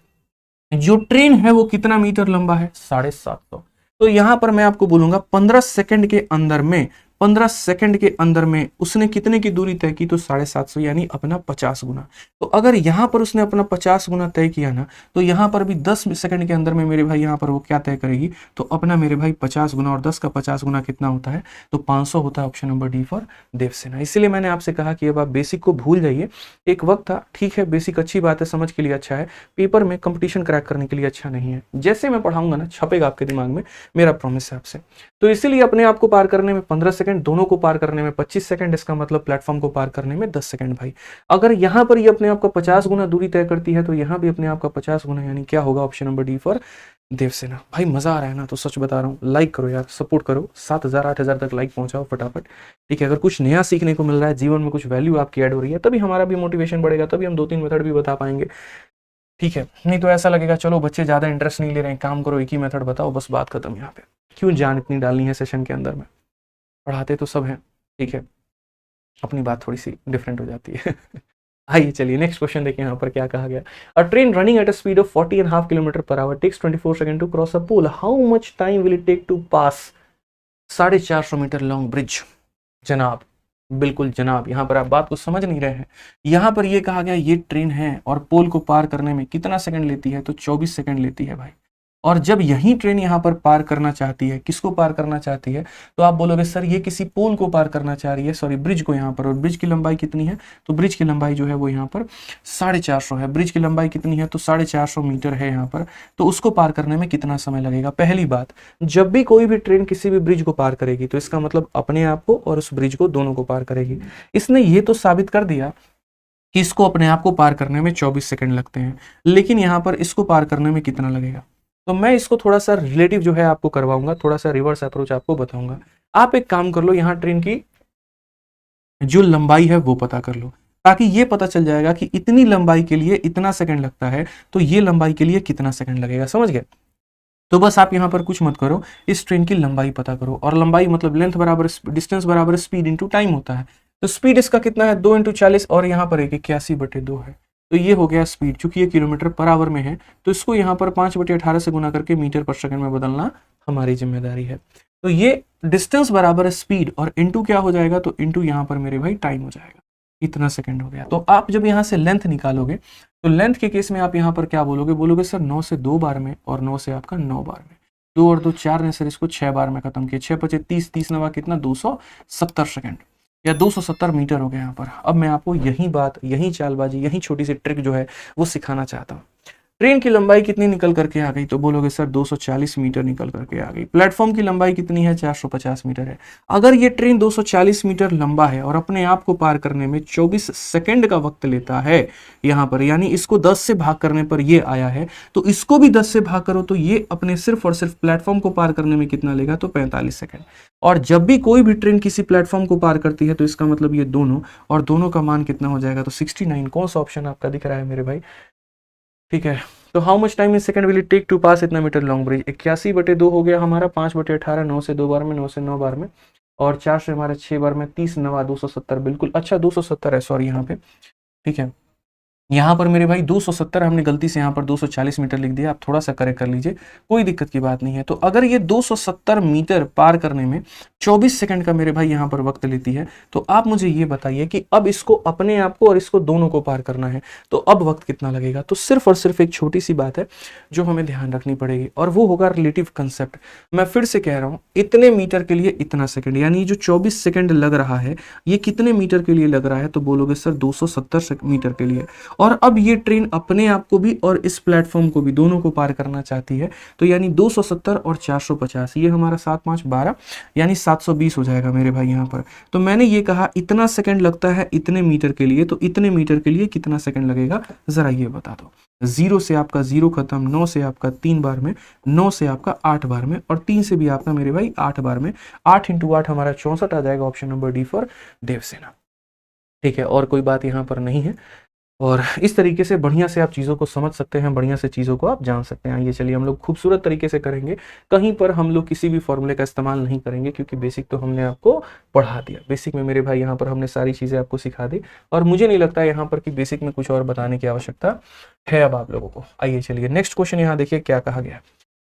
Speaker 1: जो ट्रेन है वो कितना मीटर लंबा है, 750। तो यहां पर मैं आपको बोलूंगा 15 सेकंड के अंदर में, 15 सेकंड के अंदर में उसने कितने की दूरी तय की, तो 750 यानी अपना 50 गुना। तो अगर यहां पर उसने अपना 50 गुना तय किया ना, तो यहां पर भी 10 सेकंड के अंदर में मेरे भाई यहां पर वो क्या तय करेगी, तो अपना मेरे भाई 50 गुना, और 10 का 50 गुना कितना होता है, तो 500 होता है। Option number D for Devsena. इसलिए मैंने आपसे कहा कि अब आप बेसिक को भूल जाइए। एक वक्त था, ठीक है बेसिक अच्छी बात है, समझ के लिए अच्छा है, पेपर में कंपटीशन क्रैक करने के लिए अच्छा नहीं है। जैसे मैं पढ़ाऊंगा ना छपेगा आपके दिमाग में, मेरा प्रॉमिस है आपसे। तो इसीलिए अपने आप को पार करने में 15 सेकंड, दोनों को पार करने में 25 सेकंड, इसका मतलब प्लेटफॉर्म को पार करने में 10 सेकंड भाई। अगर यहां पर ये अपने आप का 50 गुना दूरी तय करती है तो यहां भी अपने आप का 50 गुना, यानी क्या होगा, option number D for Devsena. भाई मजा आ रहा है ना, तो सच बता रहा हूँ, लाइक करो यार, सपोर्ट करो, 7,000 8,000 तक लाइक पहुंचाओ फटाफट, ठीक है। अगर कुछ नया सीखने को मिल रहा है, जीवन में कुछ वैल्यू आपकी ऐड हो रही है, तभी हमारा भी मोटिवेशन बढ़ेगा, तभी हम 2-3 मेथड भी बता पाएंगे, ठीक है। नहीं तो ऐसा लगेगा चलो बच्चे ज्यादा इंटरेस्ट नहीं ले रहे हैं, काम करो एक ही मेथड बताओ, बस बात खत्म। यहाँ पे क्यों जान इतनी डालनी है सेशन के अंदर में, पढ़ाते तो सब हैं, ठीक है, अपनी बात थोड़ी सी डिफरेंट हो जाती है। आइए चलिए नेक्स्ट क्वेश्चन देखिए यहाँ पर क्या कहा गया। A train running at a speed of 40.5 kilometre per hour takes 24 second to cross a pole, how much time will it take to pass 450 metre long bridge. जनाब, बिल्कुल जनाब, यहाँ पर आप बात को समझ नहीं रहे हैं। यहाँ पर ये कहा गया ये ट्रेन है और पोल को पार करने में कितना सेकंड लेती है, तो 24 सेकंड लेती है भाई। और जब यही ट्रेन यहाँ पर पार करना चाहती है, किसको पार करना चाहती है, तो आप बोलोगे सर ये किसी पोल को पार करना चाह रही है, सॉरी ब्रिज को यहाँ पर, और ब्रिज की लंबाई कितनी है, तो ब्रिज की लंबाई जो है वो यहाँ पर 450 है। ब्रिज की लंबाई कितनी है, तो 450 मीटर है यहाँ पर। तो उसको पार करने में कितना समय लगेगा। पहली बात, जब भी कोई भी ट्रेन किसी भी ब्रिज को पार करेगी तो इसका मतलब अपने आप को और उस ब्रिज को दोनों को पार करेगी। इसने ये तो साबित कर दिया कि इसको अपने आप को पार करने में 24 सेकंड लगते हैं, लेकिन यहाँ पर इसको पार करने में कितना लगेगा। तो मैं इसको थोड़ा सा रिलेटिव जो है आपको करवाऊंगा, थोड़ा सा रिवर्स अप्रोच आपको बताऊंगा। आप एक काम कर लो, यहाँ ट्रेन की जो लंबाई है वो पता कर लो, ताकि ये पता चल जाएगा कि इतनी लंबाई के लिए इतना सेकंड लगता है, तो ये लंबाई के लिए कितना सेकंड लगेगा, समझ गए। तो बस आप यहाँ पर कुछ मत करो, इस ट्रेन की लंबाई पता करो, और लंबाई मतलब लेंथ बराबर डिस्टेंस बराबर स्पीड इंटू टाइम होता है। तो स्पीड इसका कितना है, 2 × 40, और यहाँ पर 81/2 है। तो ये हो गया स्पीड, चूंकि ये किलोमीटर पर आवर में है तो इसको यहाँ पर 5/18 से गुना करके मीटर पर सेकंड में बदलना हमारी जिम्मेदारी है। तो ये डिस्टेंस बराबर स्पीड और इंटू क्या हो जाएगा, तो इंटू यहाँ पर मेरे भाई टाइम हो जाएगा, इतना सेकंड हो गया। तो आप जब यहाँ से लेंथ निकालोगे तो लेंथ के केस में आप यहाँ पर क्या बोलोगे, बोलोगे सर 9 से 2 बार में, और 9 से आपका 9 बार में, 2 और 2 4 ने सर इसको 6 बार में खत्म किया, 6 × 5 = 30, 30 9 कितना 270 सेकंड या 270 मीटर हो गया यहाँ पर। अब मैं आपको यही बात, यही चालबाजी, यही छोटी सी ट्रिक जो है वो सिखाना चाहता हूँ। ट्रेन की लंबाई कितनी निकल करके आ गई, तो बोलोगे सर 240 मीटर निकल करके आ गई। प्लेटफॉर्म की लंबाई कितनी है, 450 मीटर है। अगर ये ट्रेन 240 मीटर लंबा है और अपने आप को पार करने में 24 सेकंड का वक्त लेता है यहाँ पर, यानी इसको 10 से भाग करने पर ये आया है, तो इसको भी 10 से भाग करो तो ये अपने सिर्फ और सिर्फ प्लेटफॉर्म को पार करने में कितना लेगा, तो 45 सेकंड। और जब भी कोई भी ट्रेन किसी प्लेटफॉर्म को पार करती है तो इसका मतलब ये दोनों, और दोनों का मान कितना हो जाएगा, तो 69। कौन सा ऑप्शन आपका दिख रहा है मेरे भाई, ठीक है। तो how much time in second will it take to pass इतना मीटर लॉन्ग ब्रिज। 81/2 हो गया हमारा, 5/18, 9 से 2 बार में, 9 से 9 बार में, और 4 से हमारे 6 बार में, 30 9 270, बिल्कुल, अच्छा 270 है, सॉरी यहाँ पे, ठीक है। यहाँ पर मेरे भाई 270, हमने गलती से यहाँ पर 240 मीटर लिख दिया, आप थोड़ा सा करेक्ट कर लीजिए, कोई दिक्कत की बात नहीं है। तो अगर ये 270 मीटर पार करने में 24 सेकंड का मेरे भाई यहाँ पर वक्त लेती है, तो आप मुझे ये बताइए कि अब इसको अपने आप को और इसको दोनों को पार करना है, तो अब वक्त कितना लगेगा। तो सिर्फ और सिर्फ एक छोटी सी बात है जो हमें ध्यान रखनी पड़ेगी, और वो होगा रिलेटिव कंसेप्ट। मैं फिर से कह रहा हूँ, इतने मीटर के लिए इतना सेकंड, यानी जो 24 सेकंड लग रहा है ये कितने मीटर के लिए लग रहा है, तो बोलोगे सर 270 मीटर के लिए। और अब ये ट्रेन अपने आप को भी और इस प्लेटफॉर्म को भी दोनों को पार करना चाहती है। तो यानी 270 और 450, ये हमारा 7 5 12 यानी 720 हो जाएगा मेरे भाई यहाँ पर। तो मैंने ये कहा इतना सेकंड लगता है इतने मीटर के लिए, तो इतने मीटर के लिए कितना सेकंड लगेगा जरा ये बता दो। 0 से आपका 0 खत्म, 9 से आपका 3 बार में, 9 से आपका 8 बार में, और 3 से भी आपका मेरे भाई 8 बार में। 8 × 8 हमारा 64 आ जाएगा। Option number D for Devsena. ठीक है, और कोई बात यहाँ पर नहीं है। और इस तरीके से बढ़िया से आप चीज़ों को समझ सकते हैं, बढ़िया से चीज़ों को आप जान सकते हैं। ये चलिए हम लोग खूबसूरत तरीके से करेंगे। कहीं पर हम लोग किसी भी फॉर्मूले का इस्तेमाल नहीं करेंगे, क्योंकि बेसिक तो हमने आपको पढ़ा दिया। बेसिक में मेरे भाई यहाँ पर हमने सारी चीज़ें आपको सिखा दी, और मुझे नहीं लगता यहाँ पर कि बेसिक में कुछ और बताने की आवश्यकता है अब आप लोगों को। आइए चलिए नेक्स्ट क्वेश्चन यहाँ देखिए क्या कहा गया।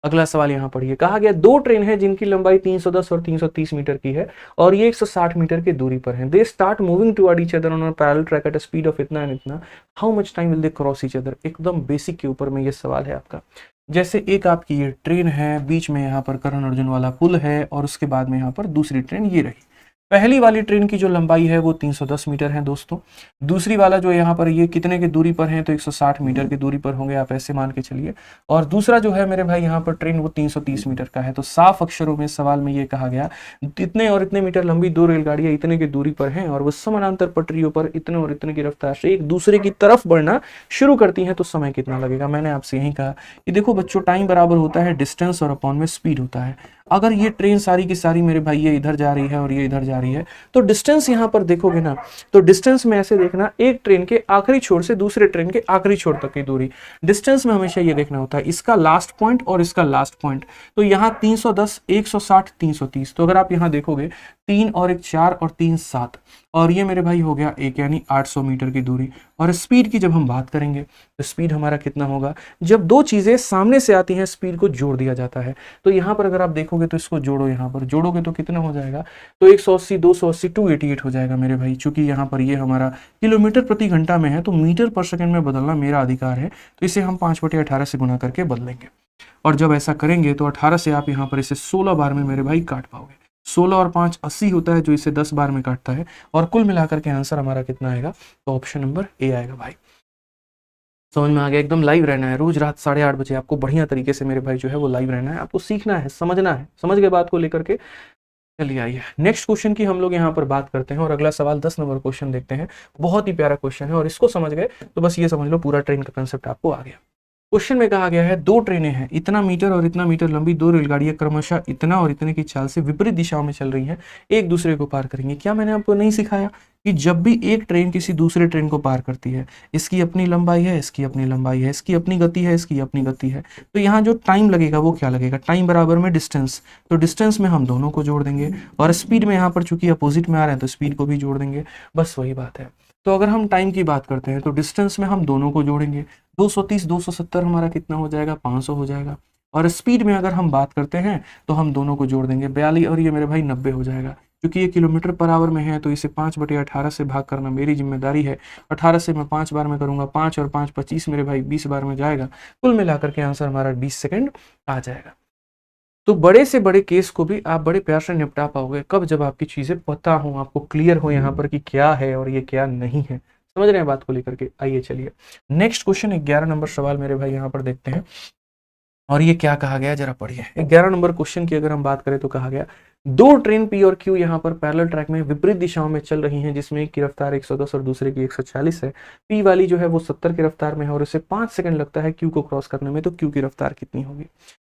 Speaker 1: अगला सवाल यहाँ पढ़िए। कहा गया दो ट्रेन है जिनकी लंबाई 310 और 330 मीटर की है और ये 160 मीटर की दूरी पर हैं। They start moving toward each other on a parallel track eight a speed of इतना एंड इतना, how much time will they cross each other. एकदम बेसिक के ऊपर में ये सवाल है आपका। जैसे एक आपकी ये ट्रेन है, बीच में यहाँ पर करण अर्जुन वाला पुल है, और उसके बाद में यहाँ पर दूसरी ट्रेन ये रही। पहली वाली ट्रेन की जो लंबाई है वो 310 मीटर है दोस्तों। दूसरी वाला जो यहाँ पर ये कितने की दूरी पर है, तो 160 मीटर की दूरी पर होंगे, आप ऐसे मान के चलिए। और दूसरा जो है मेरे भाई यहाँ पर ट्रेन वो 330 मीटर का है। तो साफ अक्षरों में सवाल में ये कहा गया इतने और इतने मीटर लंबी दो रेलगाड़ियां इतने की दूरी पर हैं और वो समानांतर पटरियों पर इतने और इतने की रफ्तार से एक दूसरे की तरफ बढ़ना शुरू करती हैं, तो समय कितना लगेगा। मैंने आपसे यही कहा कि देखो बच्चों, टाइम बराबर होता है डिस्टेंस और अपॉन में स्पीड होता है। अगर ये ट्रेन सारी की सारी मेरे भाई ये इधर जा रही है और ये इधर जा रही है, तो डिस्टेंस यहाँ पर देखोगे ना, तो डिस्टेंस में ऐसे देखना, एक ट्रेन के आखिरी छोर से दूसरे ट्रेन के आखिरी छोर तक की दूरी। डिस्टेंस में हमेशा ये देखना होता है इसका लास्ट पॉइंट और इसका लास्ट पॉइंट। तो यहाँ 310, 160, 330, तो अगर आप यहाँ देखोगे 3 और 1 4 और 3 7, और ये मेरे भाई हो गया 1 यानी 800 मीटर की दूरी। और स्पीड की जब हम बात करेंगे तो स्पीड हमारा कितना होगा, जब दो चीजें सामने से आती हैं स्पीड को जोड़ दिया जाता है। तो यहाँ पर अगर आप देखोगे तो इसको जोड़ो, यहाँ पर जोड़ोगे तो कितना हो जाएगा, तो 180, 280, 288 हो जाएगा मेरे भाई। चूंकि यहाँ पर ये हमारा किलोमीटर प्रति घंटा में है, तो मीटर पर सेकंड में बदलना मेरा अधिकार है, तो इसे हम 5/18 से गुना करके बदलेंगे। और जब ऐसा करेंगे तो 18 से आप यहाँ पर इसे 16 बार में मेरे भाई काट पाओगे। 16 और 5 80 होता है, जो इसे 10 बार में काटता है, और कुल मिलाकर के आंसर हमारा कितना आएगा, तो ऑप्शन नंबर ए आएगा भाई। समझ में आ गया। एकदम लाइव रहना है, रोज रात 8:30 बजे आपको बढ़िया तरीके से मेरे भाई जो है वो लाइव रहना है, आपको सीखना है, समझना है। समझ गए बात को लेकर के। चलिए आइए नेक्स्ट क्वेश्चन की हम लोग यहाँ पर बात करते हैं, और अगला सवाल 10 नंबर क्वेश्चन देखते हैं। बहुत ही प्यारा क्वेश्चन है, और इसको समझ गए तो बस ये समझ लो पूरा ट्रेन का कंसेप्ट आपको आ गया। क्वेश्चन में कहा गया है दो ट्रेनें हैं, इतना मीटर और इतना मीटर लंबी दो रेलगाड़ियां क्रमशः इतना और इतने की चाल से विपरीत दिशाओं में चल रही हैं, एक दूसरे को पार करेंगे। क्या मैंने आपको नहीं सिखाया कि जब भी एक ट्रेन किसी दूसरे ट्रेन को पार करती है, इसकी अपनी लंबाई है, इसकी अपनी लंबाई है, इसकी अपनी गति है, इसकी अपनी गति है, तो यहाँ जो टाइम लगेगा वो क्या लगेगा, टाइम बराबर में डिस्टेंस। तो डिस्टेंस में हम दोनों को जोड़ देंगे, और स्पीड में यहाँ पर चूंकि अपोजिट में आ रहे हैं तो स्पीड को भी जोड़ देंगे, बस वही बात है। तो अगर हम टाइम की बात करते हैं तो डिस्टेंस में हम दोनों को जोड़ेंगे, 230, 270 हमारा कितना हो जाएगा, 500 हो जाएगा। और स्पीड में अगर हम बात करते हैं तो हम दोनों को जोड़ देंगे, 42 और ये मेरे भाई 90 हो जाएगा। क्योंकि ये किलोमीटर पर आवर में है तो इसे 5/18 से भाग करना मेरी जिम्मेदारी है। 18 से मैं 5 बार में करूंगा, 5 और 5 25 मेरे भाई 20 बार में जाएगा। कुल मिलाकर के आंसर हमारा 20 सेकंड आ जाएगा। तो बड़े से बड़े केस को भी आप बड़े प्यार से निपटा पाओगे कब, जब आपकी चीजें पता हो, आपको क्लियर हो यहाँ पर कि क्या है और ये क्या नहीं है। समझ रहे हैं बात को लेकर के। आइए चलिए नेक्स्ट क्वेश्चन 11 नंबर सवाल मेरे भाई यहाँ पर देखते हैं, और ये क्या कहा गया जरा पढ़िए। 11 नंबर क्वेश्चन की अगर हम बात करें तो कहा गया दो ट्रेन पी और क्यू यहाँ पर पैरेलल ट्रैक में विपरीत दिशाओं में चल रही हैं, जिसमें एक की रफ्तार 110 और दूसरे की 140 है। पी वाली जो है वो 70 की रफ्तार में है और इसे 5 सेकंड लगता है क्यू को क्रॉस करने में, तो क्यू की रफ्तार कितनी होगी।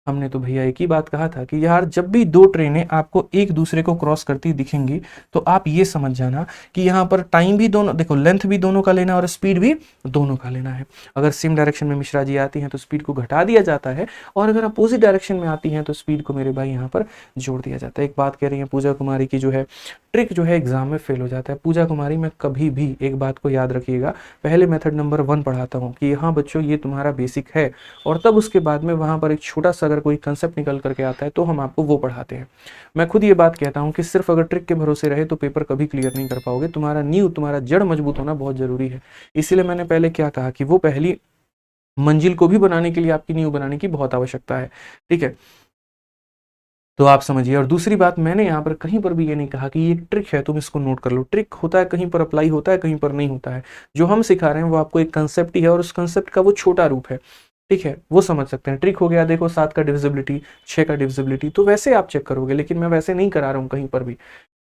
Speaker 1: हमने तो भैया एक ही बात कहा था कि यार जब भी दो ट्रेनें आपको एक दूसरे को क्रॉस करती दिखेंगी तो आप ये समझ जाना कि यहाँ पर टाइम भी दोनों, देखो लेंथ भी दोनों का लेना और स्पीड भी दोनों का लेना है। अगर सेम डायरेक्शन में मिश्रा जी आती हैं तो स्पीड को घटा दिया जाता है, और अगर अपोजिट डायरेक्शन में आती हैं तो स्पीड को मेरे भाई यहाँ पर जोड़ दिया जाता है। एक बात कह रही है पूजा कुमारी की जो है ट्रिक जो है एग्जाम में फेल हो जाता है। पूजा कुमारी में कभी भी एक बात को याद रखिएगा, पहले मेथड नंबर 1 पढ़ाता हूँ कि हाँ बच्चों ये तुम्हारा बेसिक है, और तब उसके बाद में वहां पर एक छोटा सा अगर कोई कंसेप्ट निकल करके आता है तो हम आपको वो पढ़ाते हैं। मैं खुद ये बात कहता हूँ कि सिर्फ अगर ट्रिक के भरोसे रहे तो पेपर कभी क्लियर नहीं कर पाओगे। तुम्हारा नींव, तुम्हारा जड़ मजबूत होना बहुत जरूरी है। इसीलिए मैंने पहले क्या कहा कि वो पहली मंजिल को भी बनाने के लिए आपकी नींव बनाने की बहुत आवश्यकता है। ठीक है, तो आप समझिए। और दूसरी बात, मैंने यहाँ पर कहीं पर भी ये नहीं कहा कि ये ट्रिक है, तुम इसको नोट कर लो। ट्रिक होता है, कहीं पर अप्लाई होता है, कहीं पर नहीं होता है। जो हम सिखा रहे हैं वो आपको एक कंसेप्ट ही है, और उस कंसेप्ट का वो छोटा रूप है, ठीक है, वो समझ सकते हैं। ट्रिक हो गया, देखो 7 का डिविजिबिलिटी, 6 का डिविजिबिलिटी, तो वैसे आप चेक करोगे, लेकिन मैं वैसे नहीं करा रहा हूँ कहीं पर भी,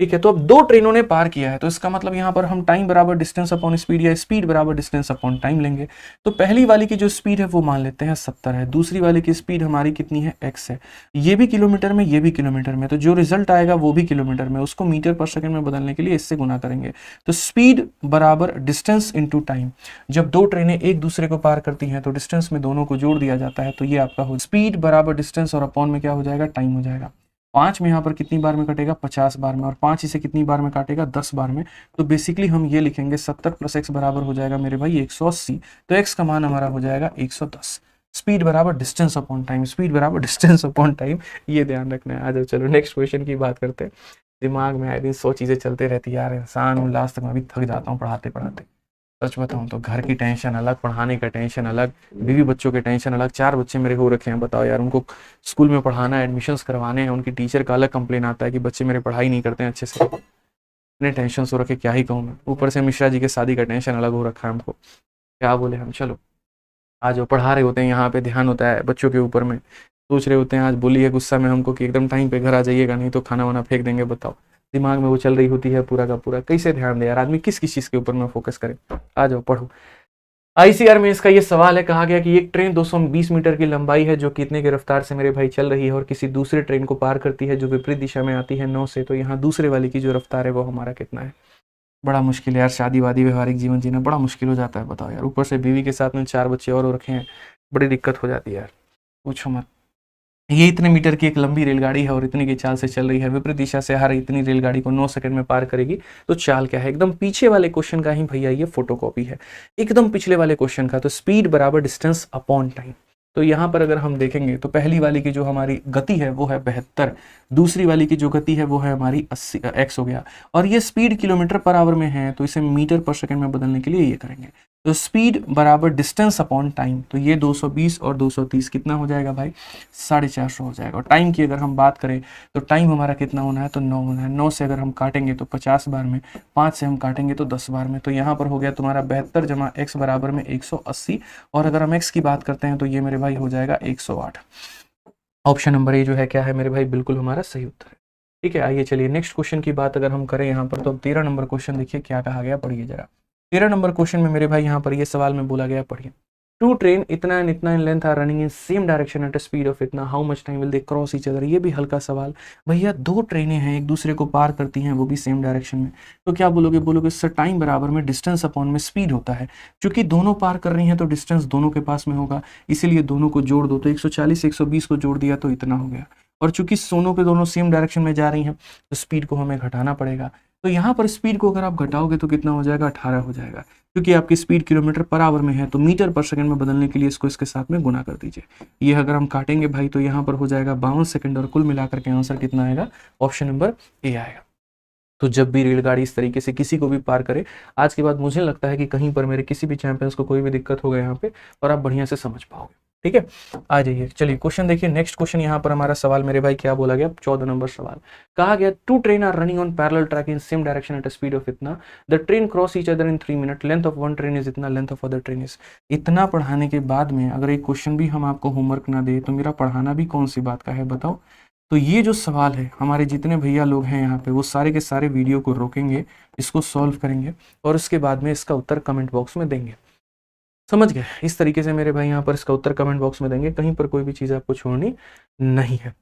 Speaker 1: ठीक है। तो अब 2 ट्रेनों ने पार किया है, तो इसका मतलब यहाँ पर हम टाइम बराबर डिस्टेंस अपॉन स्पीड या स्पीड बराबर डिस्टेंस अपॉन टाइम लेंगे। तो पहली वाली की जो स्पीड है वो मान लेते हैं 70 है, दूसरी वाली की स्पीड हमारी कितनी है, x है। ये भी किलोमीटर में, ये भी किलोमीटर में, तो जो रिजल्ट आएगा वो भी किलोमीटर में, उसको मीटर पर सेकंड में बदलने के लिए इससे गुना करेंगे। तो स्पीड बराबर डिस्टेंस इंटू टाइम। जब 2 ट्रेनें एक दूसरे को पार करती हैं तो डिस्टेंस में दोनों को जोड़ दिया जाता है, तो ये आपका हो स्पीड बराबर डिस्टेंस और अपॉन में क्या हो जाएगा, टाइम हो जाएगा। 5 में यहाँ पर कितनी बार में कटेगा, 50 बार में, और 5 इसे कितनी बार में काटेगा, 10 बार में। तो बेसिकली हम ये लिखेंगे 70 + x बराबर हो जाएगा मेरे भाई 180। तो x का मान हमारा हो जाएगा 110। स्पीड बराबर डिस्टेंस अपॉन टाइम, स्पीड बराबर डिस्टेंस अपॉन टाइम, ये ध्यान रखना है। आ जाओ चलो नेक्स्ट क्वेश्चन की बात करते हैं। दिमाग में आए दिन 100 चीजें चलते रहती है यार, इंसान हूँ, लास्ट तक मैं भी थक जाता हूँ पढ़ाते पढ़ाते। सच बताऊं तो घर की टेंशन अलग, पढ़ाने का टेंशन अलग, बीवी बच्चों के टेंशन अलग। 4 बच्चे मेरे हो रखे हैं, बताओ यार, उनको स्कूल में पढ़ाना है, एडमिशन्स करवाने हैं, उनकी टीचर का अलग कंप्लेन आता है कि बच्चे मेरे पढ़ाई नहीं करते हैं अच्छे से। इतने टेंशन हो रखे, क्या ही कहूँ मैं। ऊपर से मिश्रा जी के शादी का टेंशन अलग हो रखा है हमको, क्या बोले हम। चलो आज वो पढ़ा रहे होते हैं, यहाँ पे ध्यान होता है बच्चों के ऊपर में, सोच रहे होते हैं आज बोली है गुस्सा में हमको कि एकदम टाइम पे घर आ जाइएगा, नहीं तो खाना वाना फेंक देंगे। बताओ, दिमाग में वो चल रही होती है पूरा का पूरा, कैसे ध्यान दे यार आदमी, किस किस चीज के ऊपर में फोकस करे। आ जाओ पढ़ो। आईसीआर में इसका ये सवाल है, कहा गया कि एक ट्रेन 220 मीटर की लंबाई है जो कितने की रफ्तार से मेरे भाई चल रही है, और किसी दूसरे ट्रेन को पार करती है जो विपरीत दिशा में आती है 9 से। तो यहाँ दूसरे वाले की जो रफ्तार है वो हमारा कितना है। बड़ा मुश्किल है यार, शादी वादी व्यवहारिक जीवन जीना बड़ा मुश्किल हो जाता है, बताओ यार। ऊपर से बीवी के साथ में 4 बच्चे और रखे हैं, बड़ी दिक्कत हो जाती है यार, पूछो मत। ये इतने मीटर की एक लंबी रेलगाड़ी है और इतनी की चाल से चल रही है, विपरीत दिशा से हर इतनी रेलगाड़ी को 9 सेकंड में पार करेगी। तो चाल क्या है, एकदम पीछे वाले क्वेश्चन का ही भैया ये फोटोकॉपी है, एकदम पिछले वाले क्वेश्चन का। तो स्पीड बराबर डिस्टेंस अपॉन टाइम। तो यहाँ पर अगर हम देखेंगे तो पहली वाली की जो हमारी गति है वो है 72, दूसरी वाली की जो गति है वो है हमारी 80 x हो गया, और ये स्पीड किलोमीटर पर आवर में है, तो इसे मीटर पर सेकंड में बदलने के लिए ये करेंगे। तो स्पीड बराबर डिस्टेंस अपॉन टाइम, तो ये 220 और 230 कितना हो जाएगा भाई, 450 हो जाएगा। और टाइम की अगर हम बात करें तो टाइम हमारा कितना होना है, तो 9 होना है। 9 से अगर हम काटेंगे तो 50 बार में, 5 से हम काटेंगे तो 10 बार में। तो यहाँ पर हो गया तुम्हारा 72 जमा x बराबर में 180, और अगर हम x की बात करते हैं तो ये मेरे भाई हो जाएगा 108। ऑप्शन नंबर ए जो है क्या है मेरे भाई, बिल्कुल हमारा सही उत्तर है। ठीक है, आइए चलिए नेक्स्ट क्वेश्चन की बात अगर हम करें यहाँ पर, तो 13 नंबर क्वेश्चन देखिए क्या कहा गया, पढ़िए जरा। 13 नंबर क्वेश्चन में मेरे भाई यहाँ पर ये सवाल में बोला गया, पढ़िए। 2 ट्रेन इतना एंड इतना in length are running in same direction at a speed of इतना, how much time will they cross each other. ये भी हल्का सवाल भैया, 2 ट्रेनें हैं एक दूसरे को पार करती हैं वो भी सेम डायरेक्शन में, तो क्या बोलोगे, बोलोगे सर टाइम बराबर में डिस्टेंस अपॉन में स्पीड होता है। क्योंकि दोनों पार कर रही हैं तो डिस्टेंस दोनों के पास में होगा, इसीलिए दोनों को जोड़ दो। तो 140 120 को जोड़ दिया तो इतना हो गया, और चूंकि दोनों के दोनों सेम डायरेक्शन में जा रही हैं तो स्पीड को हमें घटाना पड़ेगा। तो यहाँ पर स्पीड को अगर आप घटाओगे तो कितना हो जाएगा, 18 हो जाएगा। क्योंकि आपकी स्पीड किलोमीटर पर आवर में है तो मीटर पर सेकंड में बदलने के लिए इसको इसके साथ में गुना कर दीजिए। ये अगर हम काटेंगे भाई तो यहाँ पर हो जाएगा 52 सेकंड, और कुल मिलाकर के आंसर कितना आएगा, ऑप्शन नंबर ए आएगा। तो जब भी रेलगाड़ी इस तरीके से किसी को भी पार करे, आज के बाद मुझे लगता है कि कहीं पर मेरे किसी भी चैंपियंस को कोई भी दिक्कत होगा यहाँ पे, और आप बढ़िया से समझ पाओगे। ठीक है, आ जाइए चलिए क्वेश्चन देखिए। नेक्स्ट क्वेश्चन यहाँ पर हमारा सवाल मेरे भाई क्या बोला गया, 14 नंबर सवाल। कहा गया 2 train are running on parallel track in same direction at a speed of इतना, the train cross each other in 3 minute, length of one train is इतना, length of other train is. इतना पढ़ाने के बाद में अगर एक क्वेश्चन भी हम आपको होमवर्क ना दे तो मेरा पढ़ाना भी कौन सी बात का है, बताओ। तो ये जो सवाल है, हमारे जितने भैया लोग हैं यहाँ पे वो सारे के सारे वीडियो को रोकेंगे, इसको सॉल्व करेंगे, और उसके बाद में इसका उत्तर कमेंट बॉक्स में देंगे। समझ गए, इस तरीके से मेरे भाई यहाँ पर इसका उत्तर कमेंट बॉक्स में देंगे, कहीं पर कोई भी चीज़ आपको छोड़नी नहीं है।